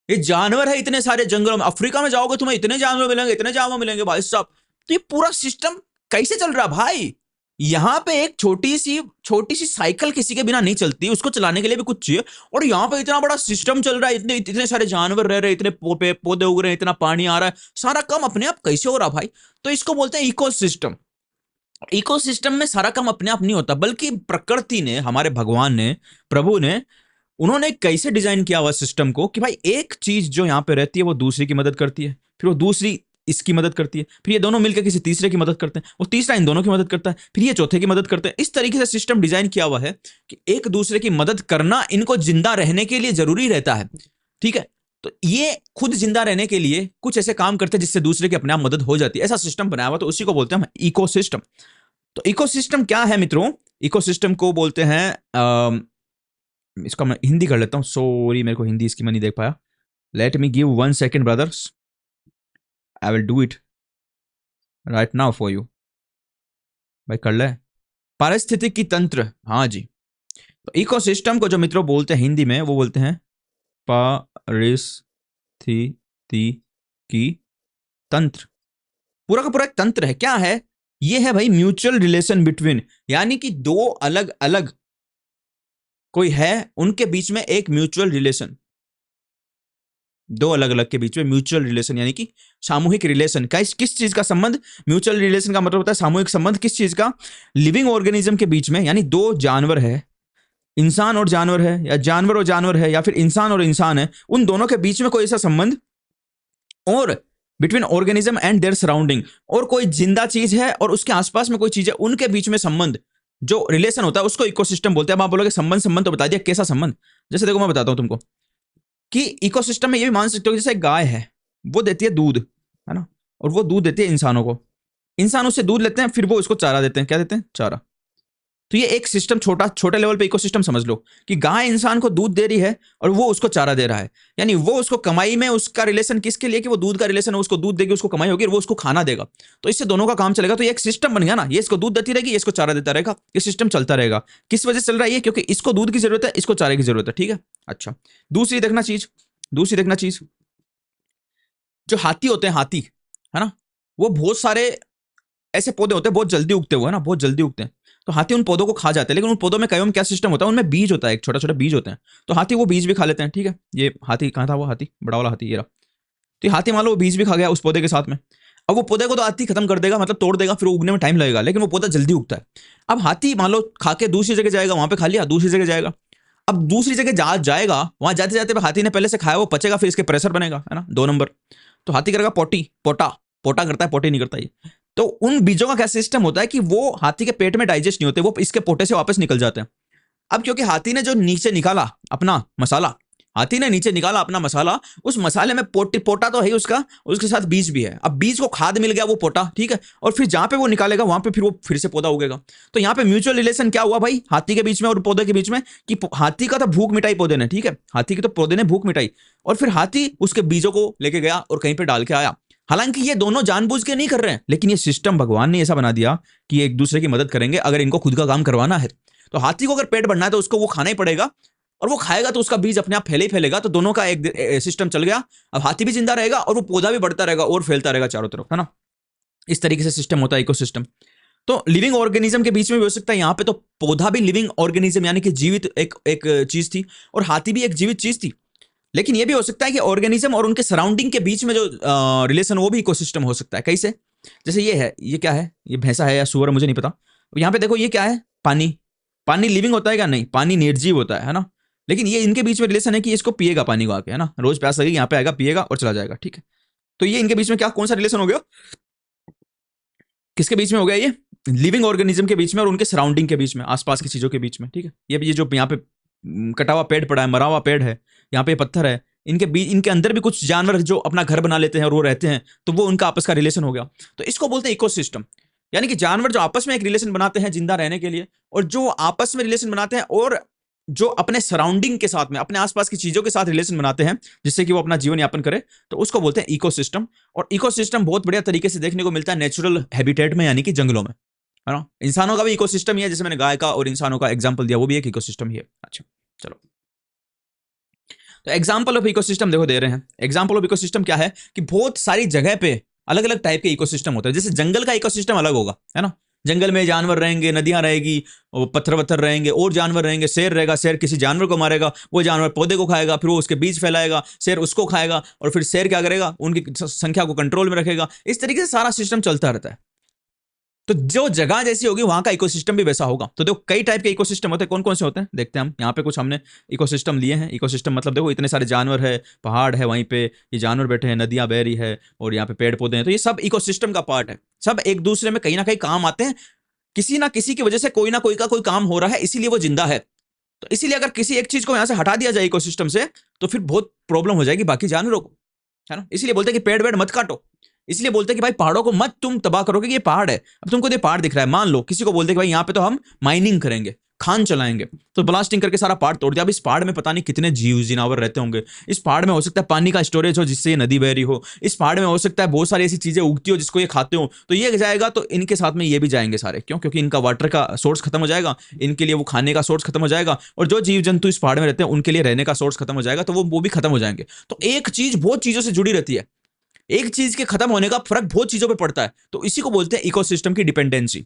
ये जानवर है, इतने सारे जंगलों में। अफ्रीका में जाओगे तुम्हें इतने जानवर मिलेंगे, इतने जानवर मिलेंगे भाई साहब। तो ये पूरा सिस्टम कैसे चल रहा भाई? यहां पे एक छोटी सी साइकिल किसी के बिना नहीं चलती, उसको चलाने के लिए भी कुछ चाहिए, और यहां पे इतना बड़ा सिस्टम चल रहा है, इतने सारे जानवर रह रहे, इतने पौधे उग रहे हैं, इतना पानी आ रहा है, सारा काम अपने आप कैसे हो रहा भाई? तो इसको बोलते हैं इकोसिस्टम। इकोसिस्टम में सारा काम अपने आप नहीं होता, बल्कि प्रकृति ने, हमारे भगवान ने, प्रभु ने, उन्होंने कैसे डिजाइन किया हुआ सिस्टम को कि भाई एक चीज जो यहां पे रहती है वो दूसरी की मदद करती है, फिर वो दूसरी इसकी मदद करती है, फिर ये दोनों मिलकर किसी तीसरे की मदद करते हैं, वो तीसरा इन दोनों की मदद करता है, फिर ये चौथे की मदद करते हैं। इस तरीके से सिस्टम डिजाइन किया हुआ है कि एक दूसरे की मदद करना इनको जिंदा रहने के लिए जरूरी रहता है। ठीक है, तो ये खुद जिंदा रहने के लिए कुछ ऐसे काम करते हैं जिससे दूसरे की अपने आप मदद हो जाती है। ऐसा सिस्टम बनाया हुआ, तो उसी को बोलते हैं हम इकोसिस्टम। तो इकोसिस्टम क्या है मित्रों? इकोसिस्टम को बोलते हैं इसका मैं हिंदी कर लेता हूं, सॉरी मेरे को हिंदी इसकी मैं नहीं देख पाया। Late me give 1 second brothers, I will do it right now for you. भाई कर ले। पारिस्थितिकी तंत्र, हाँ जी। तो इकोसिस्टम को जो मित्रों बोलते हैं हिंदी में, वो बोलते हैं पारिस्थितिकी तंत्र। पूरा का पूरा एक तंत्र है। क्या है ये? है भाई म्यूचुअल रिलेशन बिटवीन, यानी कि दो अलग अलग कोई है, उनके बीच में एक म्यूचुअल रिलेशन, दो अलग अलग के बीच में म्यूचुअल रिलेशन, यानी कि सामूहिक रिलेशन का। किस चीज का संबंध? म्यूचुअल रिलेशन का मतलब होता है सामूहिक संबंध। किस चीज का? लिविंग ऑर्गेनिज्म के बीच में, यानी दो जानवर है, इंसान और जानवर है, या जानवर और जानवर है, या फिर इंसान और इंसान है, उन दोनों के बीच में कोई ऐसा संबंध, और between organism and their surrounding, और कोई जिंदा चीज है और उसके आसपास में कोई चीज है, उनके बीच में संबंध, जो रिलेशन होता है उसको इकोसिस्टम बोलते हैं। अब आप बोलोगे संबंध संबंध तो बता दिया, कैसा संबंध? जैसे देखो मैं बताता हूं तुमको कि इकोसिस्टम में ये भी मान सकते हो, जैसे एक गाय है, वो देती है दूध, है ना, और वो दूध देती है इंसानों को। इंसान उससे दूध लेते हैं, फिर वो उसको चारा देते हैं। क्या देते हैं? चारा। तो ये एक सिस्टम, छोटे लेवल पे इकोसिस्टम समझ लो कि गाय इंसान को दूध दे रही है और वो उसको चारा दे रहा है, यानी वो उसको कमाई में, उसका रिलेशन किसके लिए? कि वो दूध का रिलेशन है, उसको दूध देगी, उसको कमाई होगी और वो उसको खाना देगा, तो इससे दोनों का काम चलेगा। तो ये एक सिस्टम बन गया ना, ये इसको दूध देती रहेगी, ये इसको चारा देता रहेगा, ये सिस्टम चलता रहेगा। किस वजह से चल रहा है ये? क्योंकि इसको दूध की जरूरत है, इसको चारे की जरूरत है। ठीक है, अच्छा। दूसरी देखना चीज, जो हाथी होते हैं, हाथी, है ना, वो बहुत सारे ऐसे पौधे होते हैं बहुत जल्दी उगते हुए, है ना, बहुत जल्दी उगते हैं। तो हाथी उन पौधों को खा जाते हैं, लेकिन उन पौधों में कई क्या सिस्टम होता है? उनमें बीज होता है, एक छोटा छोटा बीज होते हैं, तो हाथी वो बीज भी खा लेते हैं। ठीक है, ये हाथी कहाँ था? वो हाथी, बड़ा वाला हाथी, ये रहा। तो ये हाथी मान लो वो बीज भी खा गया उस पौधे के साथ में। अब वो पौधे को तो हाथी खत्म कर देगा, मतलब तोड़ देगा, फिर उगने में टाइम लगेगा, लेकिन वो पौधा जल्दी उगता है। अब हाथी मान लो खा के दूसरी जगह जाएगा, वहां पे खा लिया, दूसरी जगह जाएगा। अब दूसरी जगह जाएगा, वहां जाते जाते हाथी ने पहले से खाया, वो पचेगा, फिर इसके प्रेशर बनेगा, है ना, 2 नंबर। तो हाथी करेगा पोटी, पोटा, पोटा करता है, पोटी नहीं करता ये। तो उन बीजों का क्या सिस्टम होता है कि वो हाथी के पेट में डाइजेस्ट नहीं होते, वो इसके पोटे से वापस निकल जाते हैं। अब क्योंकि हाथी ने जो नीचे निकाला अपना मसाला, हाथी ने नीचे निकाला अपना मसाला, उस मसाले में पोटा तो है उसका, उसके साथ बीज भी है। अब बीज को खाद मिल गया, वो पोटा, ठीक है, और फिर जहां पे वो निकालेगा वहां पे फिर वो फिर से पौधा उगेगा। तो यहाँ पे म्यूचुअल रिलेशन क्या हुआ भाई हाथी के बीच में और पौधे के बीच में? कि हाथी का तो भूख मिटाई पौधे ने, ठीक है, हाथी की तो पौधे ने भूख मिटाई, और फिर हाथी उसके बीजों को लेके गया और कहीं पे डाल के आया। हालांकि ये दोनों जानबूझ के नहीं कर रहे हैं, लेकिन ये सिस्टम भगवान ने ऐसा बना दिया कि एक दूसरे की मदद करेंगे अगर इनको खुद का काम करवाना है। तो हाथी को अगर पेट भरना है तो उसको वो खाना ही पड़ेगा, और वो खाएगा तो उसका बीज अपने आप फैले ही फैलेगा, तो दोनों का एक सिस्टम चल गया। अब हाथी भी जिंदा रहेगा और वो पौधा भी बढ़ता रहेगा और फैलता रहेगा चारों तरफ, है ना। इस तरीके से सिस्टम होता है इकोसिस्टम। तो लिविंग ऑर्गेनिज्म के बीच में भी हो सकता है, यहां पे तो पौधा भी लिविंग ऑर्गेनिज्म यानी कि जीवित एक एक चीज थी, और हाथी भी एक जीवित चीज थी। लेकिन यह भी हो सकता है कि ऑर्गेनिज्म और उनके सराउंडिंग के बीच में जो रिलेशन, वो भी इकोसिस्टम हो सकता है। कैसे? जैसे ये है, ये क्या है? ये भैंसा है या सुअर, मुझे नहीं पता। यहां पे देखो ये क्या है? पानी। पानी लिविंग होता है क्या? नहीं, पानी निर्जीव होता है ना। लेकिन ये इनके बीच में रिलेशन है कि इसको पिएगा पानी को आके, है ना, रोज प्यास लगेगी, यहाँ पे आएगा, पिएगा और चला जाएगा। ठीक है, तो ये इनके बीच में क्या, कौन सा रिलेशन हो गया? किसके बीच में हो गया ये? लिविंग ऑर्गेनिज्म के बीच में और उनके सराउंडिंग के बीच में, आसपास की चीजों के बीच में। ठीक है, ये जो यहाँ पे कटा हुआ पेड़ पड़ा है, मरा हुआ पेड़ है, यहाँ पे पत्थर है, इनके बीच, इनके अंदर भी कुछ जानवर जो अपना घर बना लेते हैं और वो रहते हैं, तो वो उनका आपस का रिलेशन हो गया। तो इसको बोलते हैं इकोसिस्टम, यानी कि जानवर जो आपस में एक रिलेशन बनाते हैं जिंदा रहने के लिए, और जो आपस में रिलेशन बनाते हैं और जो अपने सराउंडिंग के साथ में, अपने आसपास की चीजों के साथ रिलेशन बनाते हैं जिससे कि वो अपना जीवन यापन करे, तो उसको बोलते हैं इकोसिस्टम। और इकोसिस्टम बहुत बढ़िया तरीके से देखने को मिलता है नेचुरल हैबिटेट में, यानी कि जंगलों में, है ना। इंसानों का भी इकोसिस्टम ही है, जैसे मैंने गाय का और इंसानों का एग्जांपल दिया, वो भी एक इकोसिस्टम ही है। अच्छा, चलो, तो एग्जांपल ऑफ इकोसिस्टम देखो दे रहे हैं। एग्जांपल ऑफ इकोसिस्टम क्या है कि बहुत सारी जगह पे अलग अलग टाइप के इकोसिस्टम होते हैं। जैसे जंगल का इकोसिस्टम अलग होगा, है ना, जंगल में जानवर रहेंगे, नदियां रहेगी, पत्थर वत्थर रहेंगे, और जानवर रहेंगे, शेर रहेगा, शेर किसी जानवर को मारेगा, वो जानवर पौधे को खाएगा, फिर वो उसके बीज फैलाएगा, शेर उसको खाएगा, और फिर शेर क्या करेगा, उनकी संख्या को कंट्रोल में रखेगा। इस तरीके से सारा सिस्टम चलता रहता है। तो जो जगह जैसी होगी वहां का इकोसिस्टम भी वैसा होगा। तो देखो कई टाइप के इकोसिस्टम होते हैं, कौन कौन से होते हैं देखते हैं हम। यहाँ पे कुछ हमने इकोसिस्टम लिए हैं। इकोसिस्टम मतलब देखो इतने सारे जानवर है, पहाड़ है, वहीं पे ये जानवर बैठे हैं, नदियां बह रही है, और यहाँ पे पेड़ पौधे हैं, तो ये सब इकोसिस्टम का पार्ट है। सब एक दूसरे में कहीं ना कहीं काम आते हैं, किसी ना किसी की वजह से कोई ना कोई का कोई काम हो रहा है, इसीलिए वो जिंदा है। तो इसीलिए अगर किसी एक चीज को यहां से हटा दिया जाए इकोसिस्टम से, तो फिर बहुत प्रॉब्लम हो जाएगी बाकी जानवरों को, है ना। इसलिए बोलते हैं कि पेड़ वेड़ मत काटो, इसलिए बोलते हैं कि भाई पहाड़ों को मत तुम तबाह करोगे, कि ये पहाड़ है। अब तुमको ये पहाड़ दिख रहा है, मान लो किसी को बोलते हैं कि भाई यहाँ पे तो हम माइनिंग करेंगे, खान चलाएंगे, तो ब्लास्टिंग करके सारा पहाड़ तोड़ दिया। अब इस पहाड़ में पता नहीं कितने जीव जिनावर रहते होंगे। इस पहाड़ में हो सकता है पानी का स्टोरेज हो जिससे ये नदी बह रही हो, इस पहाड़ में हो सकता है बहुत सारी ऐसी चीजें उगती हो जिसको ये खाते हो, तो ये जाएगा तो इनके साथ में ये भी जाएंगे सारे। क्यों? क्योंकि इनका वाटर का सोर्स खत्म हो जाएगा, इनके लिए वो खाने का सोर्स खत्म हो जाएगा, और जो जीव जंतु इस पहाड़ में रहते हैं उनके लिए रहने का सोर्स खत्म हो जाएगा, तो वो भी खत्म हो जाएंगे। तो एक चीज बहुत चीजों से जुड़ी रहती है, एक चीज के खत्म होने का फर्क बहुत चीजों पे पड़ता है, तो इसी को बोलते हैं इकोसिस्टम की डिपेंडेंसी।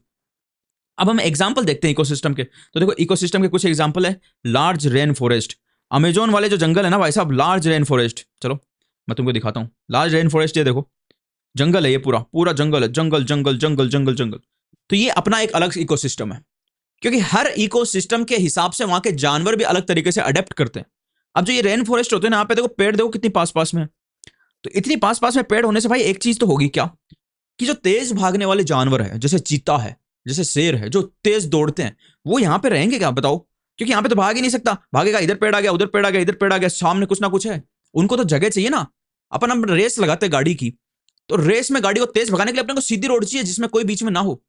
अब हम एग्जांपल देखते हैं इकोसिस्टम के। तो देखो इकोसिस्टम के कुछ एग्जांपल है। लार्ज रेन फॉरेस्ट, अमेजोन वाले जो जंगल है ना भाई साहब, लार्ज रेन फॉरेस्ट। चलो मैं तुमको दिखाता हूं लार्ज रेन फॉरेस्ट। ये देखो जंगल है, ये पूरा पूरा जंगल है, जंगल जंगल जंगल जंगल जंगल। तो ये अपना एक अलग इकोसिस्टम है, क्योंकि हर इकोसिस्टम के हिसाब से वहां के जानवर भी अलग तरीके से अडेप्ट करते हैं। अब जो ये रेन फॉरेस्ट होते हैं ना, यहाँ पे देखो पेड़ देखो कितनी पास पास में है। तो इतनी पास पास में पेड़ होने से भाई एक चीज तो होगी क्या, कि जो तेज भागने वाले जानवर है, जैसे चीता है, जैसे शेर है, जो तेज दौड़ते हैं, वो यहाँ पे रहेंगे क्या बताओ? क्योंकि यहाँ पे तो भाग ही नहीं सकता, भागेगा इधर पेड़ आ गया, उधर पेड़ आ गया, इधर पेड़ आ गया, सामने कुछ ना कुछ है। उनको तो जगह चाहिए ना। अपन हम रेस लगाते हैं गाड़ी की, तो रेस में गाड़ी को तेज भगाने के लिए अपने को सीधी रोड चाहिए जिसमें कोई बीच में ना हो।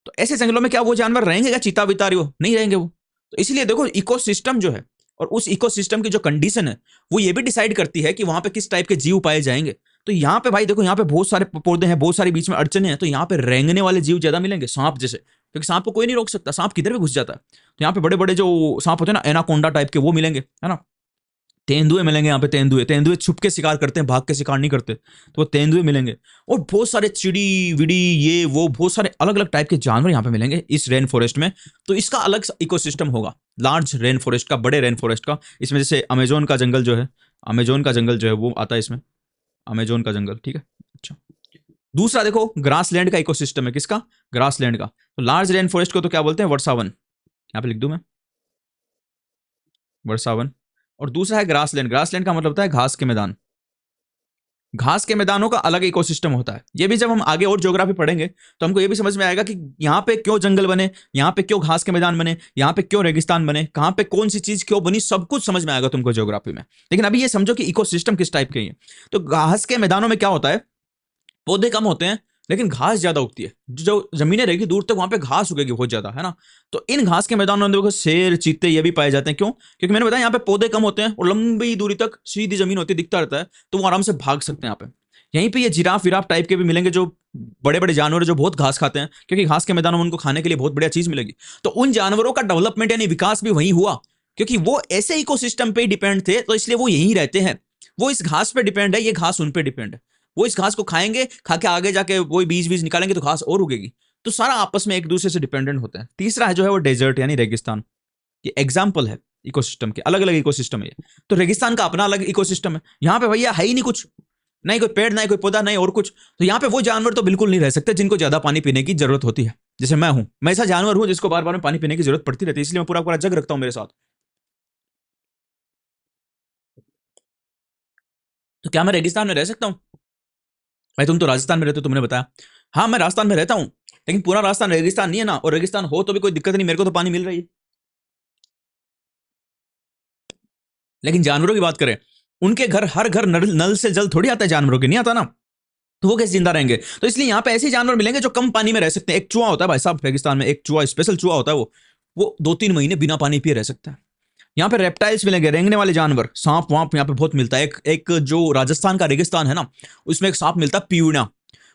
तो ऐसे जंगलों में क्या वो जानवर रहेंगे क्या? चीता बितारी हो नहीं रहेंगे वो। तो इसलिए देखो इकोसिस्टम जो है, और उस इकोसिस्टम की जो कंडीशन है, वो ये भी डिसाइड करती है कि वहां पे किस टाइप के जीव पाए जाएंगे। तो यहाँ पे भाई देखो, यहाँ पे बहुत सारे पौधे हैं, बहुत सारी बीच में अड़चने हैं, तो यहाँ पे रेंगने वाले जीव ज्यादा मिलेंगे, सांप जैसे, क्योंकि सांप को कोई नहीं रोक सकता, सांप किधर भी घुस जाता है। तो यहाँ पे बड़े बड़े जो सांप होते हैं ना, एनाकोंडा टाइप के, वो मिलेंगे, है ना। तेंदुए मिलेंगे यहाँ पे, तेंदुए तेंदुए छुप के शिकार करते हैं, भाग के शिकार नहीं करते, तो वो तेंदुए मिलेंगे। और बहुत सारे चिड़ी विड़ी, ये वो बहुत सारे अलग अलग टाइप के जानवर यहाँ पे मिलेंगे इस रेन फॉरेस्ट में। तो इसका अलग इकोसिस्टम होगा लार्ज रेन फॉरेस्ट का, बड़े रेन फॉरेस्ट का। इसमें जैसे अमेजोन का जंगल जो है, अमेजोन का जंगल जो है वो आता है इसमें, अमेजोन का जंगल, ठीक है। अच्छा, दूसरा देखो ग्रासलैंड का इकोसिस्टम है, किसका? ग्रासलैंड का। तो लार्ज रेन फॉरेस्ट को तो क्या बोलते हैं? वर्षावन, यहाँ पे लिख दूं मैं, वर्षावन। और दूसरा है ग्रासलैंड। ग्रासलैंड का मतलब होता है घास के मैदान। घास के मैदानों का अलग इकोसिस्टम होता है। ये भी जब हम आगे और ज्योग्राफी पढ़ेंगे तो हमको ये भी समझ में आएगा कि यहाँ पे क्यों जंगल बने, यहाँ पे क्यों घास के मैदान बने, यहाँ पे क्यों रेगिस्तान बने, कहाँ पे कौन सी चीज क्यों बनी, सब कुछ समझ में आएगा तुमको ज्योग्राफी में। लेकिन अभी ये समझो कि इकोसिस्टम किस टाइप के हैं। तो घास के मैदानों में क्या होता है, पौधे कम होते हैं लेकिन घास ज्यादा उगती है। जो जमीनें रहेगी दूर तक वहां पे घास उगेगी बहुत ज्यादा, है ना। तो इन घास के मैदानों में देखो शेर चीते ये भी पाए जाते हैं। क्यों? क्योंकि मैंने बताया यहाँ पे पौधे कम होते हैं और लंबी दूरी तक सीधी जमीन होती है, दिखता रहता है, तो वो आराम से भाग सकते हैं यहाँ पे। यहीं पे ये जिराफ विराफ टाइप के भी मिलेंगे, जो बड़े बड़े जानवर जो बहुत घास खाते हैं, क्योंकि घास के मैदानों में उनको खाने के लिए बहुत बढ़िया चीज मिलेगी। तो उन जानवरों का डेवलपमेंट यानी विकास भी वहीं हुआ, क्योंकि वो ऐसे इकोसिस्टम पे डिपेंड थे, तो इसलिए वो यहीं रहते हैं। वो इस घास पे डिपेंड है, ये घास उन पे डिपेंड है। वो इस घास को खाएंगे, खा के आगे जाके वो बीज बीज निकालेंगे तो घास और उगेगी। तो सारा आपस में एक दूसरे से डिपेंडेंट होते हैं। तीसरा है जो है वो डेजर्ट यानी रेगिस्तान। ये एग्जाम्पल है इकोसिस्टम के, अलग अलग इकोसिस्टम है ये। तो रेगिस्तान का अपना अलग इकोसिस्टम है। यहाँ पे भैया है ही नहीं कुछ, नहीं कोई पेड़, नहीं कोई पौधा, नहीं और कुछ। तो यहाँ पे वो जानवर तो बिल्कुल नहीं रह सकते जिनको ज्यादा पानी पीने की जरूरत होती है। जैसे मैं हूं, मैं ऐसा जानवर हूं जिसको बार बार में पानी पीने की जरूरत पड़ती रहती है, इसलिए मैं पूरा पूरा जग रखता हूं मेरे साथ। तो क्या मैं रेगिस्तान में रह सकता हूँ? भाई तुम तो राजस्थान में रहते हो, तुमने बताया। हाँ मैं राजस्थान में रहता हूँ, लेकिन पूरा राजस्थान रेगिस्तान नहीं है ना, और रेगिस्तान हो तो भी कोई दिक्कत नहीं, मेरे को तो पानी मिल रही है। लेकिन जानवरों की बात करें, उनके घर, हर घर नल से जल थोड़ी आता है, जानवरों के नहीं आता ना, तो वो कैसे जिंदा रहेंगे? तो इसलिए यहाँ पे ऐसे जानवर मिलेंगे जो कम पानी में रह सकते हैं। एक चूहा होता है भाई साहब रेगिस्तान में, एक चूहा, स्पेशल चूहा होता है वो 2-3 महीने बिना पानी पिए रह सकता है। यहाँ पे रेप्टाइल्स मिलेंगे, रेंगने वाले जानवर, सांप वाप यहाँ पे बहुत मिलता है। एक जो राजस्थान का रेगिस्तान है ना, उसमें एक सांप मिलता है पीवड़ा।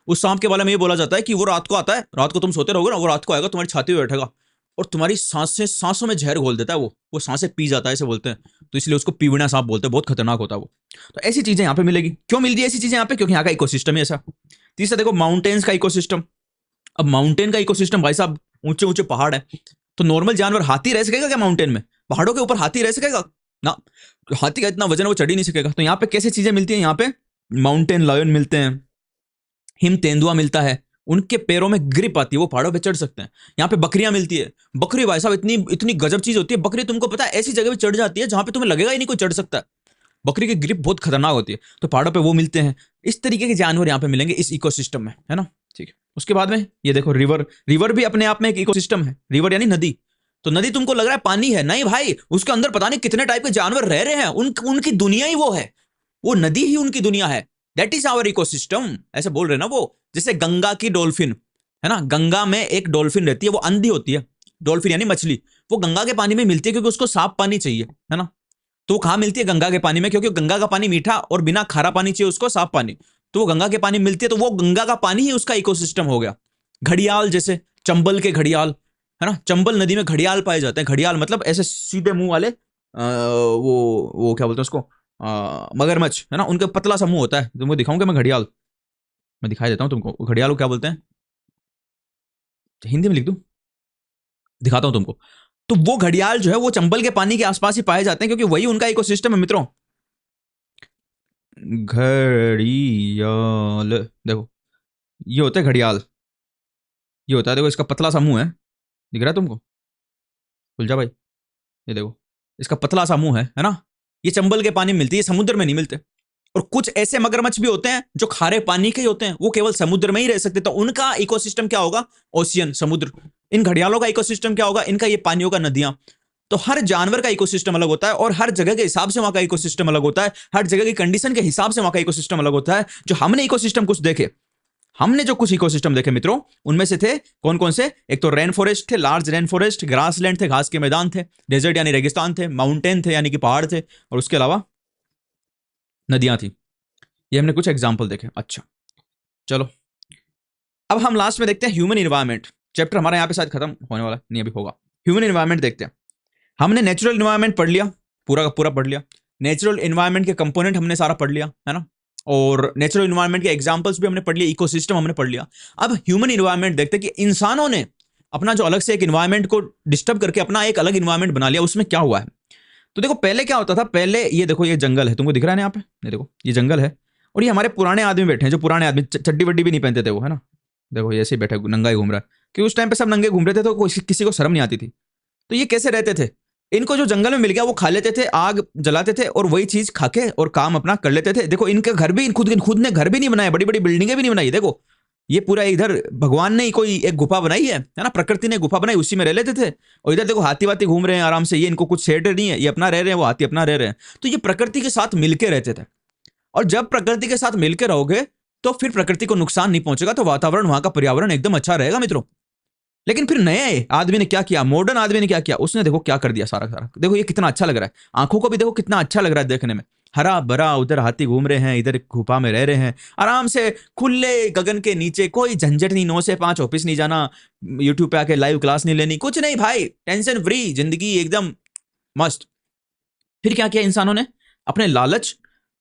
उस सांप के बारे में ये बोला जाता है कि वो रात को आता है, रात को तुम सोते रहोगे ना, वो रात को आएगा, तुम्हारी छाती पे बैठेगा और तुम्हारी सांसें, सांसों में जहर घोल देता है। वो सांसें पी जाता है, ऐसे बोलते हैं। तो इसलिए उसको पीवड़ा सांप बोलते हैं, बहुत खतरनाक होता है वो। तो ऐसी चीजें यहाँ पे मिलेगी। क्यों मिलती है ऐसी चीजें यहाँ पे? क्योंकि यहाँ का इकोसिस्टम ही ऐसा। तीसरा देखो माउंटेन्स का इकोसिस्टम। अब माउंटेन का इकोसिस्टम भाई साहब, ऊंचे ऊंचे पहाड़ है, तो नॉर्मल जानवर, हाथी रह सकेगा क्या माउंटेन में? पहाड़ों के ऊपर हाथी रह सकेगा ना? हाथी का इतना वजन है, वो चढ़ ही नहीं सकेगा। तो यहाँ पे कैसे चीजें मिलती है? यहाँ पे माउंटेन लायन मिलते हैं, हिम तेंदुआ मिलता है, उनके पैरों में ग्रिप आती है, वो पहाड़ों पे चढ़ सकते हैं। यहाँ पे बकरियां मिलती है, बकरी भाई साहब इतनी इतनी गजब चीज होती है। बकरी तुमको पता है ऐसी जगह पे चढ़ जाती है जहां पे तुम्हें लगेगा ही नहीं कोई चढ़ सकता है। बकरी की ग्रिप बहुत खतरनाक होती है, तो पहाड़ों पे वो मिलते हैं। इस तरीके के जानवर यहाँ पे मिलेंगे इस इकोसिस्टम में, है ना। ठीक है, उसके बाद में ये देखो रिवर, रिवर भी अपने आप में एक इकोसिस्टम है। रिवर यानी नदी। तो नदी तुमको लग रहा है पानी है, नहीं भाई, उसके अंदर पता नहीं कितने टाइप के जानवर रह रहे हैं, उनकी दुनिया ही वो है, वो नदी ही उनकी दुनिया है। दैट इज आवर इकोसिस्टम, ऐसे बोल रहे ना वो। जैसे गंगा की डॉल्फिन है ना, गंगा में एक डॉल्फिन रहती है, वो अंधी होती है। डॉल्फिन यानी मछली, वो गंगा के पानी में मिलती है क्योंकि उसको साफ पानी चाहिए, है ना। तो वो कहाँ मिलती है? गंगा के पानी में, क्योंकि गंगा का पानी मीठा और बिना खारा पानी चाहिए उसको, साफ पानी। तो वो गंगा के पानी मिलती है, तो वो गंगा का पानी ही उसका इकोसिस्टम हो गया। घड़ियाल, जैसे चंबल के घड़ियाल, है ना, चंबल नदी में घड़ियाल पाए जाते हैं। घड़ियाल मतलब ऐसे सीधे मुंह वाले, वो क्या बोलते हैं उसको, मगरमच्छ, है ना, उनका पतला सा मुंह होता है। तुमको दिखाऊंगा मैं घड़ियाल, मैं दिखाई देता हूँ तुमको। घड़ियाल को क्या बोलते हैं, हिंदी में लिख दूं, दिखाता हूं तुमको। तो वो घड़ियाल जो है वो चंबल के पानी के आसपास ही पाए जाते हैं, क्योंकि वही उनका इकोसिस्टम है मित्रों। घड़ियाल देखो, ये होता है घड़ियाल, ये होता है, देखो इसका पतला सा मुंह है, दिख रहा है तुमको? खुल जा भाई, ये देखो इसका पतला सा मुंह है ना। ये चंबल के पानी में मिलती है, समुद्र में नहीं मिलते। और कुछ ऐसे मगरमच्छ भी होते हैं जो खारे पानी के ही होते हैं, वो केवल समुद्र में ही रह सकते, तो उनका इकोसिस्टम क्या होगा? ओशियन, समुद्र। इन घड़ियालों का इकोसिस्टम क्या होगा? इनका ये पानियों का नदियां। तो हर जानवर का इकोसिस्टम अलग होता है, और हर जगह के हिसाब से वहां का इकोसिस्टम अलग होता है, हर जगह की कंडीशन के हिसाब से वहां का इकोसिस्टम अलग होता है। जो हमने इकोसिस्टम कुछ देखे, हमने जो कुछ इकोसिस्टम देखे मित्रों, उनमें से थे कौन कौन से? एक तो रेन फॉरेस्ट थे, लार्ज रेन फॉरेस्ट, ग्रासलैंड थे, घास के मैदान थे, डेजर्ट यानी रेगिस्तान थे, माउंटेन थे यानी कि पहाड़ थे, और उसके अलावा नदियां थी। ये हमने कुछ एग्जाम्पल देखे। अच्छा चलो, अब हम लास्ट में देखते हैं ह्यूमन इन्वायरमेंट। चैप्टर हमारा यहाँ पे शायद खत्म होने वाला नहीं, अभी होगा। ह्यूमन इन्वायरमेंट देखते हैं। हमने नेचुरल इन्वायरमेंट पढ़ लिया, पूरा का पूरा पढ़ लिया। नेचुरल इन्वायरमेंट के कंपोनेंट हमने सारा पढ़ लिया, है ना। और नेचुरल इन्वायरमेंट के एग्जांपल्स भी हमने पढ़ लिया, इकोसिस्टम हमने पढ़ लिया। अब ह्यूमन इन्वायरमेंट देखते हैं कि इंसानों ने अपना जो अलग से एक इन्वायरमेंट को डिस्टर्ब करके अपना एक अलग इन्वायरमेंट बना लिया, उसमें क्या हुआ है। तो देखो पहले क्या होता था, पहले ये देखो, ये जंगल है, तुमको दिख रहा है ना यहाँ पे, ये देखो ये जंगल है, और ये हमारे पुराने आदमी बैठे हैं, जो पुराने आदमी चड्डी वड्डी भी नहीं पहनते थे वो, है ना। देखो ये ऐसे ही बैठे, नंगा ही घूम रहा है, क्योंकि उस टाइम पे सब नंगे घूम रहे थे, तो किसी को शर्म नहीं आती थी। तो ये कैसे रहते थे? इनको जो जंगल में मिल गया वो खा लेते थे, आग जलाते थे, और वही चीज खा के और काम अपना कर लेते थे। देखो इनके घर भी, खुद ने घर भी नहीं बनाए, बड़ी बड़ी बिल्डिंगें भी नहीं बनाई। देखो ये पूरा इधर भगवान ने कोई एक गुफा बनाई है ना, प्रकृति ने गुफा बनाई, उसी में रह लेते थे। और इधर देखो हाथी वाती घूम रहे हैं आराम से, ये इनको कुछ सेट नहीं है, ये अपना रह रहे हैं, वो हाथी अपना रह रहे हैं। तो ये प्रकृति के साथ मिलके रहते थे। और जब प्रकृति के साथ मिलकर रहोगे तो फिर प्रकृति को नुकसान नहीं पहुंचेगा, तो वातावरण, वहां का पर्यावरण एकदम अच्छा रहेगा मित्रों। लेकिन फिर नए आदमी ने क्या किया, मॉडर्न आदमी ने क्या किया, उसने देखो क्या कर दिया सारा सारा। देखो ये कितना अच्छा लग रहा है, आंखों को भी देखो कितना अच्छा लग रहा है देखने में, हरा भरा, उधर हाथी घूम रहे हैं, इधर गुफा में रह रहे हैं आराम से, खुले गगन के नीचे, कोई झंझट नहीं, 9 से 5 ऑफिस नहीं जाना, यूट्यूब पे आके लाइव क्लास नहीं लेनी, कुछ नहीं भाई, टेंशन फ्री जिंदगी एकदम मस्त। फिर क्या किया इंसानों ने? अपने लालच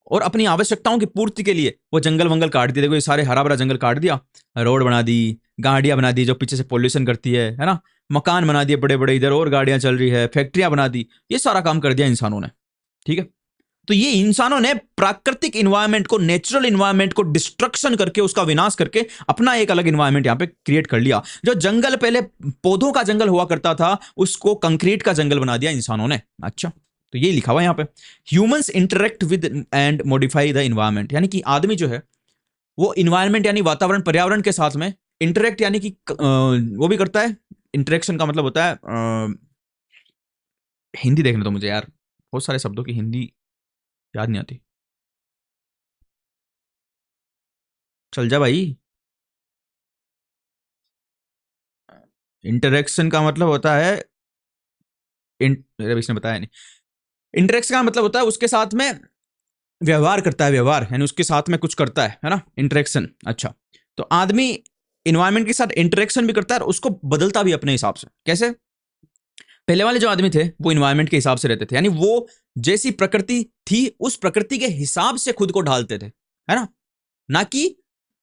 और अपनी आवश्यकताओं की पूर्ति के लिए वो जंगल वंगल काट दिए। देखो ये सारे हरा भरा जंगल काट दिया, रोड बना दी, गाड़ियां बना दी जो पीछे से पोल्यूशन करती है ना, मकान बना दिए बड़े बड़े, इधर और गाड़ियां चल रही है, फैक्ट्रियां बना दी, ये सारा काम कर दिया इंसानों ने। ठीक है, तो ये इंसानों ने प्राकृतिक इन्वायरमेंट को, नेचुरल इन्वायरमेंट को डिस्ट्रक्शन करके, उसका विनाश करके अपना एक अलग इन्वायरमेंट यहां पे क्रिएट कर लिया। जो जंगल पहले पौधों का जंगल हुआ करता था, उसको कंक्रीट का जंगल बना दिया इंसानों ने। अच्छा, तो ये लिखा हुआ यहां पे, humans interact with and modify the environment, यानी कि आदमी जो है वो इन्वायरमेंट यानी वातावरण, पर्यावरण के साथ में इंटरेक्ट यानी कि वो भी करता है। इंटरेक्शन का मतलब होता है हिंदी देखने तो मुझे यार, बहुत सारे शब्दों की हिंदी याद नहीं आती। चल जा भाई। इंटरेक्शन का मतलब होता है मेरे इसने बताया नहीं। इंटरेक्शन का मतलब होता है उसके साथ में व्यवहार करता है, व्यवहार यानी उसके साथ में कुछ करता है ना, इंटरेक्शन। अच्छा, तो आदमी इन्वायरमेंट के साथ इंटरेक्शन भी करता है और उसको बदलता भी अपने हिसाब से। कैसे? पहले वाले जो आदमी थे वो इन्वायरमेंट के हिसाब से रहते थे, यानी वो जैसी प्रकृति थी उस प्रकृति के हिसाब से खुद को ढालते थे, है ना कि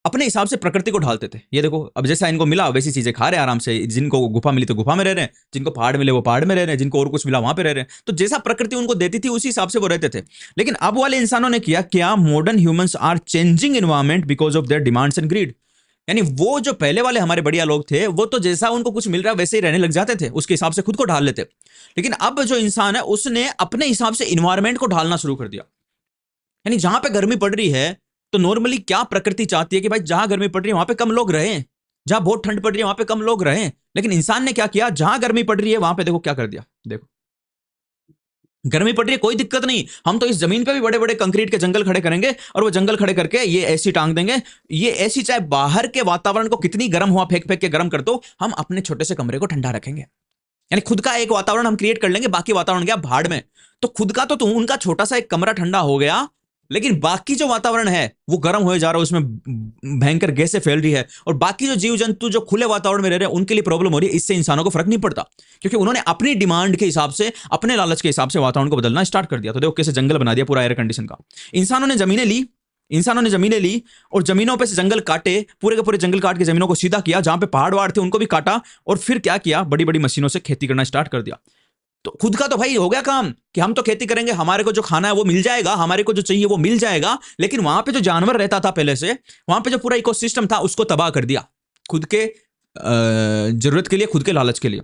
अपने हिसाब से प्रकृति को ढालते थे। ये देखो अब जैसा इनको मिला वैसी चीजें खा रहे हैं आराम से, जिनको गुफा मिली तो गुफा में रह रहे हैं, जिनको पहाड़ मिले वो पहाड़ में रह रहे हैं, जिनको और कुछ मिला वहां पे रह रहे हैं। तो जैसा प्रकृति उनको देती थी उसी हिसाब से वो रहते थे। लेकिन अब वाले इंसानों ने किया क्या? Modern humans are changing environment because of their demands and greed. यानी वो जो पहले वाले हमारे बढ़िया लोग थे, वो तो जैसा उनको कुछ मिल रहा है वैसे ही रहने लग जाते थे, उसके हिसाब से खुद को ढाल लेते। लेकिन अब जो इंसान है उसने अपने हिसाब से इन्वायरमेंट को ढालना शुरू कर दिया। यानी जहां पे गर्मी पड़ रही है तो नॉर्मली क्या प्रकृति चाहती है कि भाई जहां गर्मी पड़ रही है वहां पे कम लोग रहें, जहां बहुत ठंड पड़ रही है वहां पे कम लोग रहें। लेकिन इंसान ने क्या किया, जहां गर्मी पड़ रही है वहां पे देखो क्या कर दिया। देखो गर्मी पड़ रही है, कोई दिक्कत नहीं, हम तो इस जमीन पे भी बड़े बड़े कंक्रीट के जंगल खड़े करेंगे और वो जंगल खड़े करके ये एसी टांग देंगे। ये एसी चाहे बाहर के वातावरण को कितनी गर्म हुआ फेंक फेंक के गर्म कर दो, हम अपने छोटे से कमरे को ठंडा रखेंगे। यानी खुद का एक वातावरण हम क्रिएट कर लेंगे, बाकी वातावरण गया भाड़ में। तो खुद का तो उनका छोटा सा एक कमरा ठंडा हो गया, लेकिन बाकी जो वातावरण है वो गर्म हो जा रहा है, उसमें भयंकर गैसें फैल रही है, और बाकी जो जीव जंतु जो खुले वातावरण में रह रहे हैं उनके लिए प्रॉब्लम हो रही है। इससे इंसानों को फर्क नहीं पड़ता, क्योंकि उन्होंने अपनी डिमांड के हिसाब से, अपने लालच के हिसाब से वातावरण को बदलना स्टार्ट कर दिया। तो देखो कैसे जंगल बना दिया पूरा एयर कंडीशन का। इंसानों ने जमीनें ली और जमीनों पे से जंगल काटे, पूरे के पूरे जंगल काट के जमीनों को सीधा किया, जहां पे पहाड़ वाड़ थे उनको भी काटा, और फिर क्या किया, बड़ी बड़ी मशीनों से खेती करना स्टार्ट कर दिया। तो खुद का तो भाई हो गया काम कि हम तो खेती करेंगे, हमारे को जो खाना है वो मिल जाएगा, हमारे को जो चाहिए वो मिल जाएगा। लेकिन वहां पे जो जानवर रहता था पहले से, वहां पे जो पूरा इकोसिस्टम था उसको तबाह कर दिया, खुद के जरूरत के लिए, खुद के लालच के लिए।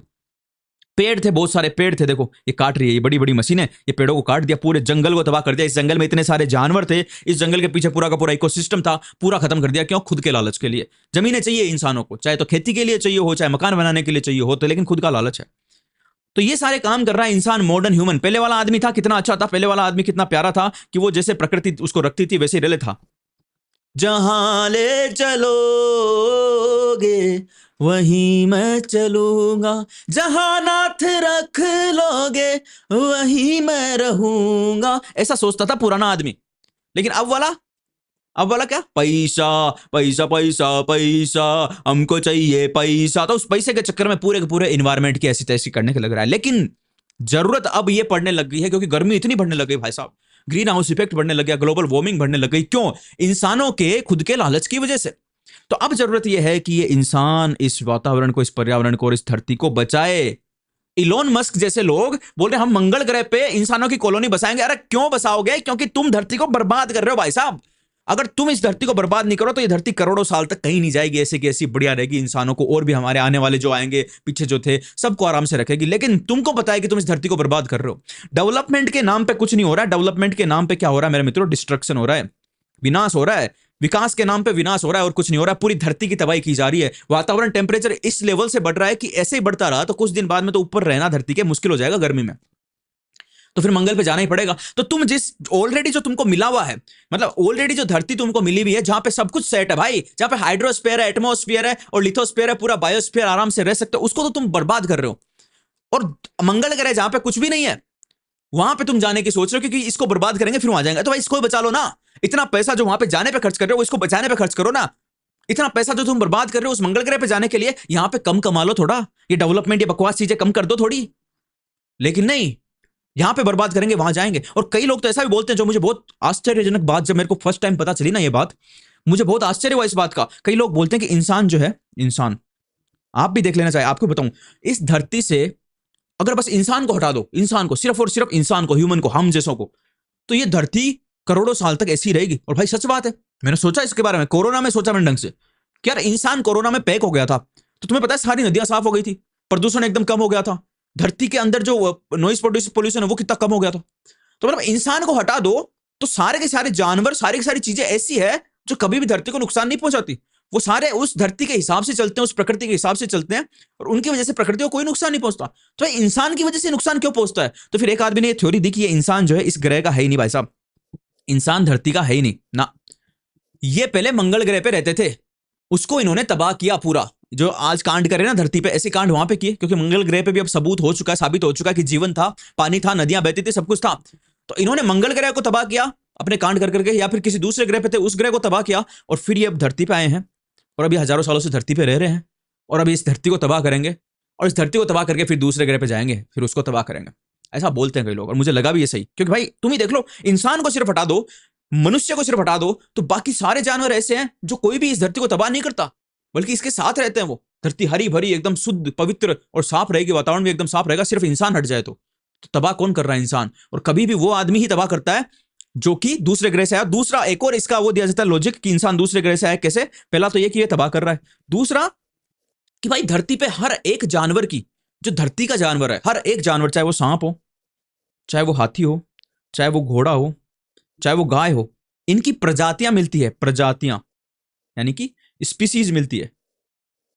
पेड़ थे, बहुत सारे पेड़ थे, देखो ये काट रही है, ये बड़ी बड़ी मशीनें, ये पेड़ों को काट दिया, पूरे जंगल को तबाह कर दिया। इस जंगल में इतने सारे जानवर थे, इस जंगल के पीछे पूरा का पूरा इकोसिस्टम था, पूरा खत्म कर दिया। क्यों? खुद के लालच के लिए। जमीनें चाहिए इंसानों को, चाहे तो खेती के लिए चाहिए हो, चाहे मकान बनाने के लिए चाहिए हो, तो लेकिन खुद का लालच है। तो ये सारे काम कर रहा है इंसान, मॉडर्न ह्यूमन। पहले वाला आदमी था कितना अच्छा था, पहले वाला आदमी कितना प्यारा था कि वो जैसे प्रकृति उसको रखती थी वैसे ही रले था। जहां ले चलोगे वहीं मैं चलूंगा, जहां नाथ रख लोगे वहीं मैं रहूंगा, ऐसा सोचता था पुराना आदमी। लेकिन अब वाला क्या, पैसा पैसा पैसा पैसा, हमको चाहिए पैसा। तो उस पैसे के चक्कर में पूरे के पूरे इन्वायरमेंट की ऐसी तैसी करने के लग रहा है। लेकिन जरूरत अब ये पड़ने लग गई है, क्योंकि गर्मी इतनी बढ़ने लग गई भाई साहब, ग्रीन हाउस इफेक्ट बढ़ने लग गया, ग्लोबल वार्मिंग बढ़ने लग गई। क्यों? इंसानों के खुद के लालच की वजह से। तो अब जरूरत यह है कि ये इंसान इस वातावरण को, इस पर्यावरण को और इस धरती को बचाए। इलोन मस्क जैसे लोग बोल रहे हम मंगल ग्रह पे इंसानों की कॉलोनी बसाएंगे। अरे क्यों बसाओगे? क्योंकि तुम धरती को बर्बाद कर रहे हो भाई साहब। अगर तुम इस धरती को बर्बाद नहीं करो तो ये धरती करोड़ों साल तक कहीं नहीं जाएगी, ऐसे की ऐसी बढ़िया रहेगी, इंसानों को और भी हमारे आने वाले जो आएंगे पीछे जो थे सबको आराम से रखेगी। लेकिन तुमको पता है कि तुम इस धरती को बर्बाद कर रहे हो। डेवलपमेंट के नाम पे कुछ नहीं हो रहा है। डेवलपमेंट के नाम पे क्या हो रहा है मेरे मित्रों? डिस्ट्रक्शन हो रहा है, विनाश हो रहा है। विकास के नाम पे विनाश हो रहा है और कुछ नहीं हो रहा है। पूरी धरती की तबाही की जा रही है। वातावरण टेम्परेचर इस लेवल से बढ़ रहा है कि ऐसे ही बढ़ता रहा तो कुछ दिन बाद में तो ऊपर रहना धरती के मुश्किल हो जाएगा गर्मी में, तो फिर मंगल पे जाना ही पड़ेगा। तो तुम जिस ऑलरेडी जो तुमको मिला हुआ है, मतलब ऑलरेडी जो धरती तुमको मिली हुई है, जहां पे सब कुछ सेट है भाई, जहां पे हाइड्रोस्फीयर है, एटमॉस्फेयर है और लिथोस्फीयर है, पूरा बायोस्फीयर आराम से रह सकते हो, उसको तो तुम बर्बाद कर रहे हो। और मंगल ग्रह जहां पे कुछ भी नहीं है वहां पे तुम जाने की सोच रहे हो, क्योंकि इसको बर्बाद करेंगे फिर वहां जाएंगे। तो भाई इसको बचा लो ना। इतना पैसा जो वहां पे जाने पे खर्च कर रहे हो इसको बचाने पे खर्च करो ना। इतना पैसा जो तुम बर्बाद कर रहे हो उस मंगल ग्रह पे जाने के लिए, यहां पे कम कमा लो थोड़ा। ये डेवलपमेंट, ये बकवास चीजें कम कर दो थोड़ी। लेकिन नहीं, यहां पे बर्बाद करेंगे वहां जाएंगे। और कई लोग तो ऐसा भी बोलते हैं, जो मुझे बहुत आश्चर्यजनक बात, जब मेरे को फर्स्ट टाइम पता चली ना ये बात, मुझे बहुत आश्चर्य हुआ इस बात का। कई लोग बोलते हैं कि इंसान जो है, इंसान, आप भी देख लेना चाहिए, आपको बताऊं, इस धरती से अगर बस इंसान को हटा दो, इंसान को, सिर्फ और सिर्फ इंसान को, ह्यूमन को, हम जैसों को, तो ये धरती करोड़ों साल तक ऐसी रहेगी। और भाई सच बात है, मैंने सोचा इसके बारे में, कोरोना में सोचा मैंने ढंग से कि यार इंसान कोरोना में पैक हो गया था, तो तुम्हें पता है सारी नदियां साफ हो गई थी, प्रदूषण एकदम कम हो गया था, धरती के अंदर जो नॉइज पोल्यूशन है वो कितना कम हो गया था। तो मतलब इंसान को हटा दो तो सारे के सारे जानवर, सारी की सारी चीजें ऐसी है जो कभी भी धरती को नुकसान नहीं पहुंचाती। वो सारे उस धरती के हिसाब से चलते हैं, उस प्रकृति के हिसाब से चलते हैं, और उनकी वजह से प्रकृति को कोई नुकसान नहीं पहुंचता। तो इंसान की वजह से नुकसान क्यों पहुंचता है? तो फिर एक आदमी ने ये थ्योरी दी कि ये इंसान जो है इस ग्रह का है ही नहीं भाई साहब, इंसान धरती का है ही नहीं ना। ये पहले मंगल ग्रह पे रहते थे, उसको इन्होंने तबाह किया पूरा। जो आज कांड करे ना धरती पे, ऐसे कांड वहां पे किए, क्योंकि मंगल ग्रह पे भी अब सबूत हो चुका है, साबित हो चुका है कि जीवन था, पानी था, नदियां बहती थी, सब कुछ था। तो इन्होंने मंगल ग्रह को तबाह किया अपने कांड कर करके, या फिर किसी दूसरे ग्रह पे थे उस ग्रह को तबाह किया, और फिर ये अब धरती पे आए हैं और अभी हजारों सालों से धरती पे रह रहे हैं, और अभी इस धरती को तबाह करेंगे, और इस धरती को तबाह करके फिर दूसरे ग्रह पे जाएंगे, फिर उसको तबाह करेंगे। ऐसा बोलते हैं कई लोग, और मुझे लगा भी ये सही, क्योंकि भाई तुम ही देख लो, इंसान को सिर्फ हटा दो, मनुष्य को सिर्फ हटा दो, तो बाकी सारे जानवर ऐसे हैं जो कोई भी इस धरती को तबाह नहीं करता, बल्कि इसके साथ रहते हैं। वो धरती हरी भरी एकदम शुद्ध पवित्र और साफ रहेगी, वातावरण भी एकदम साफ रहेगा। सिर्फ इंसान हट जाए तो तबाह कौन कर रहा है? इंसान। और कभी भी वो आदमी ही तबाह करता है जो कि दूसरे ग्रह से आया। दूसरा एक और इसका वो दिया जाता है लॉजिक कि इंसान दूसरे ग्रह से आया कैसे। पहला तो ये कि ये तबाह कर रहा है, दूसरा कि भाई धरती पे हर एक जानवर की, जो धरती का जानवर है, हर एक जानवर, चाहे वो सांप हो, चाहे वो हाथी हो, चाहे वो घोड़ा हो, चाहे वो गाय हो, इनकी प्रजातियां मिलती है, प्रजातियां यानी कि स्पीसीज मिलती है।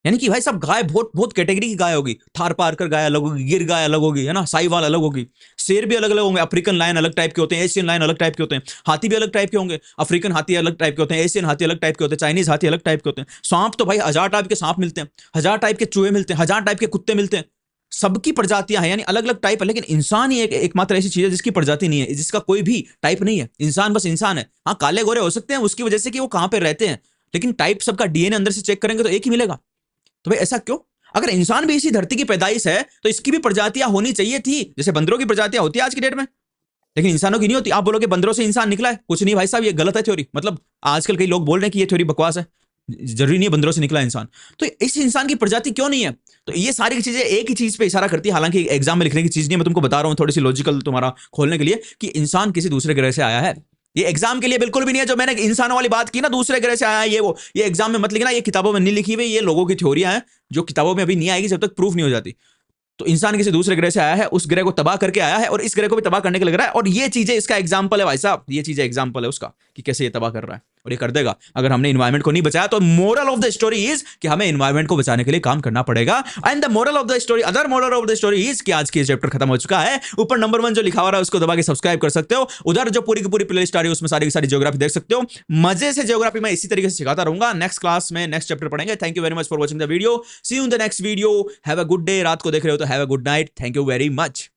यानी कि भाई सब गाय बहुत बहुत कैटेगरी की गाय होगी, थार पारकर गाय अलग होगी, गिर गाय अलग होगी, है ना, साहिवाल अलग होगी, शेर भी अलग अलग होंगे, अफ्रीकन लायन अलग टाइप के होते हैं, एशियन लायन अलग टाइप के होते हैं, हाथी भी अलग टाइप के होंगे, अफ्रीकन हाथी अलग टाइप के होते हैं, एशियन हाथी अलग टाइप के होते हैं, चाइनीज हाथी अलग टाइप के होते हैं, सांप तो भाई 1000 टाइप के सांप मिलते हैं, 1000 टाइप के चूहे मिलते हैं, 1000 टाइप के कुत्ते मिलते हैं, सबकी प्रजातियां हैं, यानी अलग अलग टाइप है। लेकिन इंसान ही एकमात्र ऐसी चीज है जिसकी प्रजाति नहीं है, जिसका कोई भी टाइप नहीं है। इंसान बस इंसान है। हाँ, काले गोरे हो सकते हैं उसकी वजह से कि वो कहां पे रहते हैं, लेकिन टाइप सबका डीएनए अंदर से चेक करेंगे तो एक ही मिलेगा। तो भाई ऐसा क्यों? अगर इंसान भी इसी धरती की पैदाइश है तो इसकी भी प्रजातियां होनी चाहिए थी, जैसे बंदरों की प्रजातियां होती है आज की डेट में, लेकिन इंसानों की नहीं होती। आप बोलोगे बंदरों से इंसान निकला है, कुछ नहीं भाई साहब, ये गलत है थ्योरी। मतलब आजकल कई लोग बोल रहे हैं कि ये थ्योरी बकवास है, जरूरी नहीं है बंदरों से निकला इंसान। तो इस इंसान की प्रजाति क्यों नहीं है? तो ये सारी चीजें एक ही चीज पे इशारा करती है, हालांकि एग्जाम में लिखने की चीज नहीं, मैं तुमको बता रहा हूं थोड़ी सी लॉजिकल तुम्हारा खोलने के लिए, कि इंसान किसी दूसरे ग्रह से आया है। ये एग्जाम के लिए बिल्कुल भी नहीं है। जो मैंने इंसानों वाली बात की ना, दूसरे ग्रह से आया है ये एग्जाम में मत लिखना, ये किताबों में नहीं लिखी हुई, ये लोगों की थ्योरियां हैं जो किताबों में अभी नहीं आएगी जब तक प्रूफ नहीं हो जाती। तो इंसान किसी दूसरे ग्रह से आया है, उस ग्रह को तबाह करके आया है और इस ग्रह को भी तबाह करने के लग रहा है, और ये चीजें इसका एग्जाम्पल है भाई साहब, ये चीजें एग्जाम्पल है उसका कि कैसे ये तबाह कर रहा है, और ये कर देगा अगर हमने इन्वायरमेंट को नहीं बचाया। तो moral of the story is कि हमें इन्वायरमेंट को बचाने के लिए काम करना पड़ेगा। And the moral of the story, other moral of the story is कि आज की चैप्टर खत्म हो चुका है। ऊपर नंबर 1 जो लिखा हुआ है उसको दबा के सब्सक्राइब कर सकते हो। उधर जो पूरी की पूरी प्लेलिस्ट आ रही है उसमें सारी की सारी ज्योग्राफी देख सकते हो। मजे से ज्योग्राफी मैं इसी तरीके से सिखाता रहूंगा। नेक्स्ट क्लास में नेक्स्ट चैप्टर पढ़ेंगे। Thank you very much for watching the video. See you in the next video. Have a good day. रात को देख रहे हो तो have a good night. Thank you very much.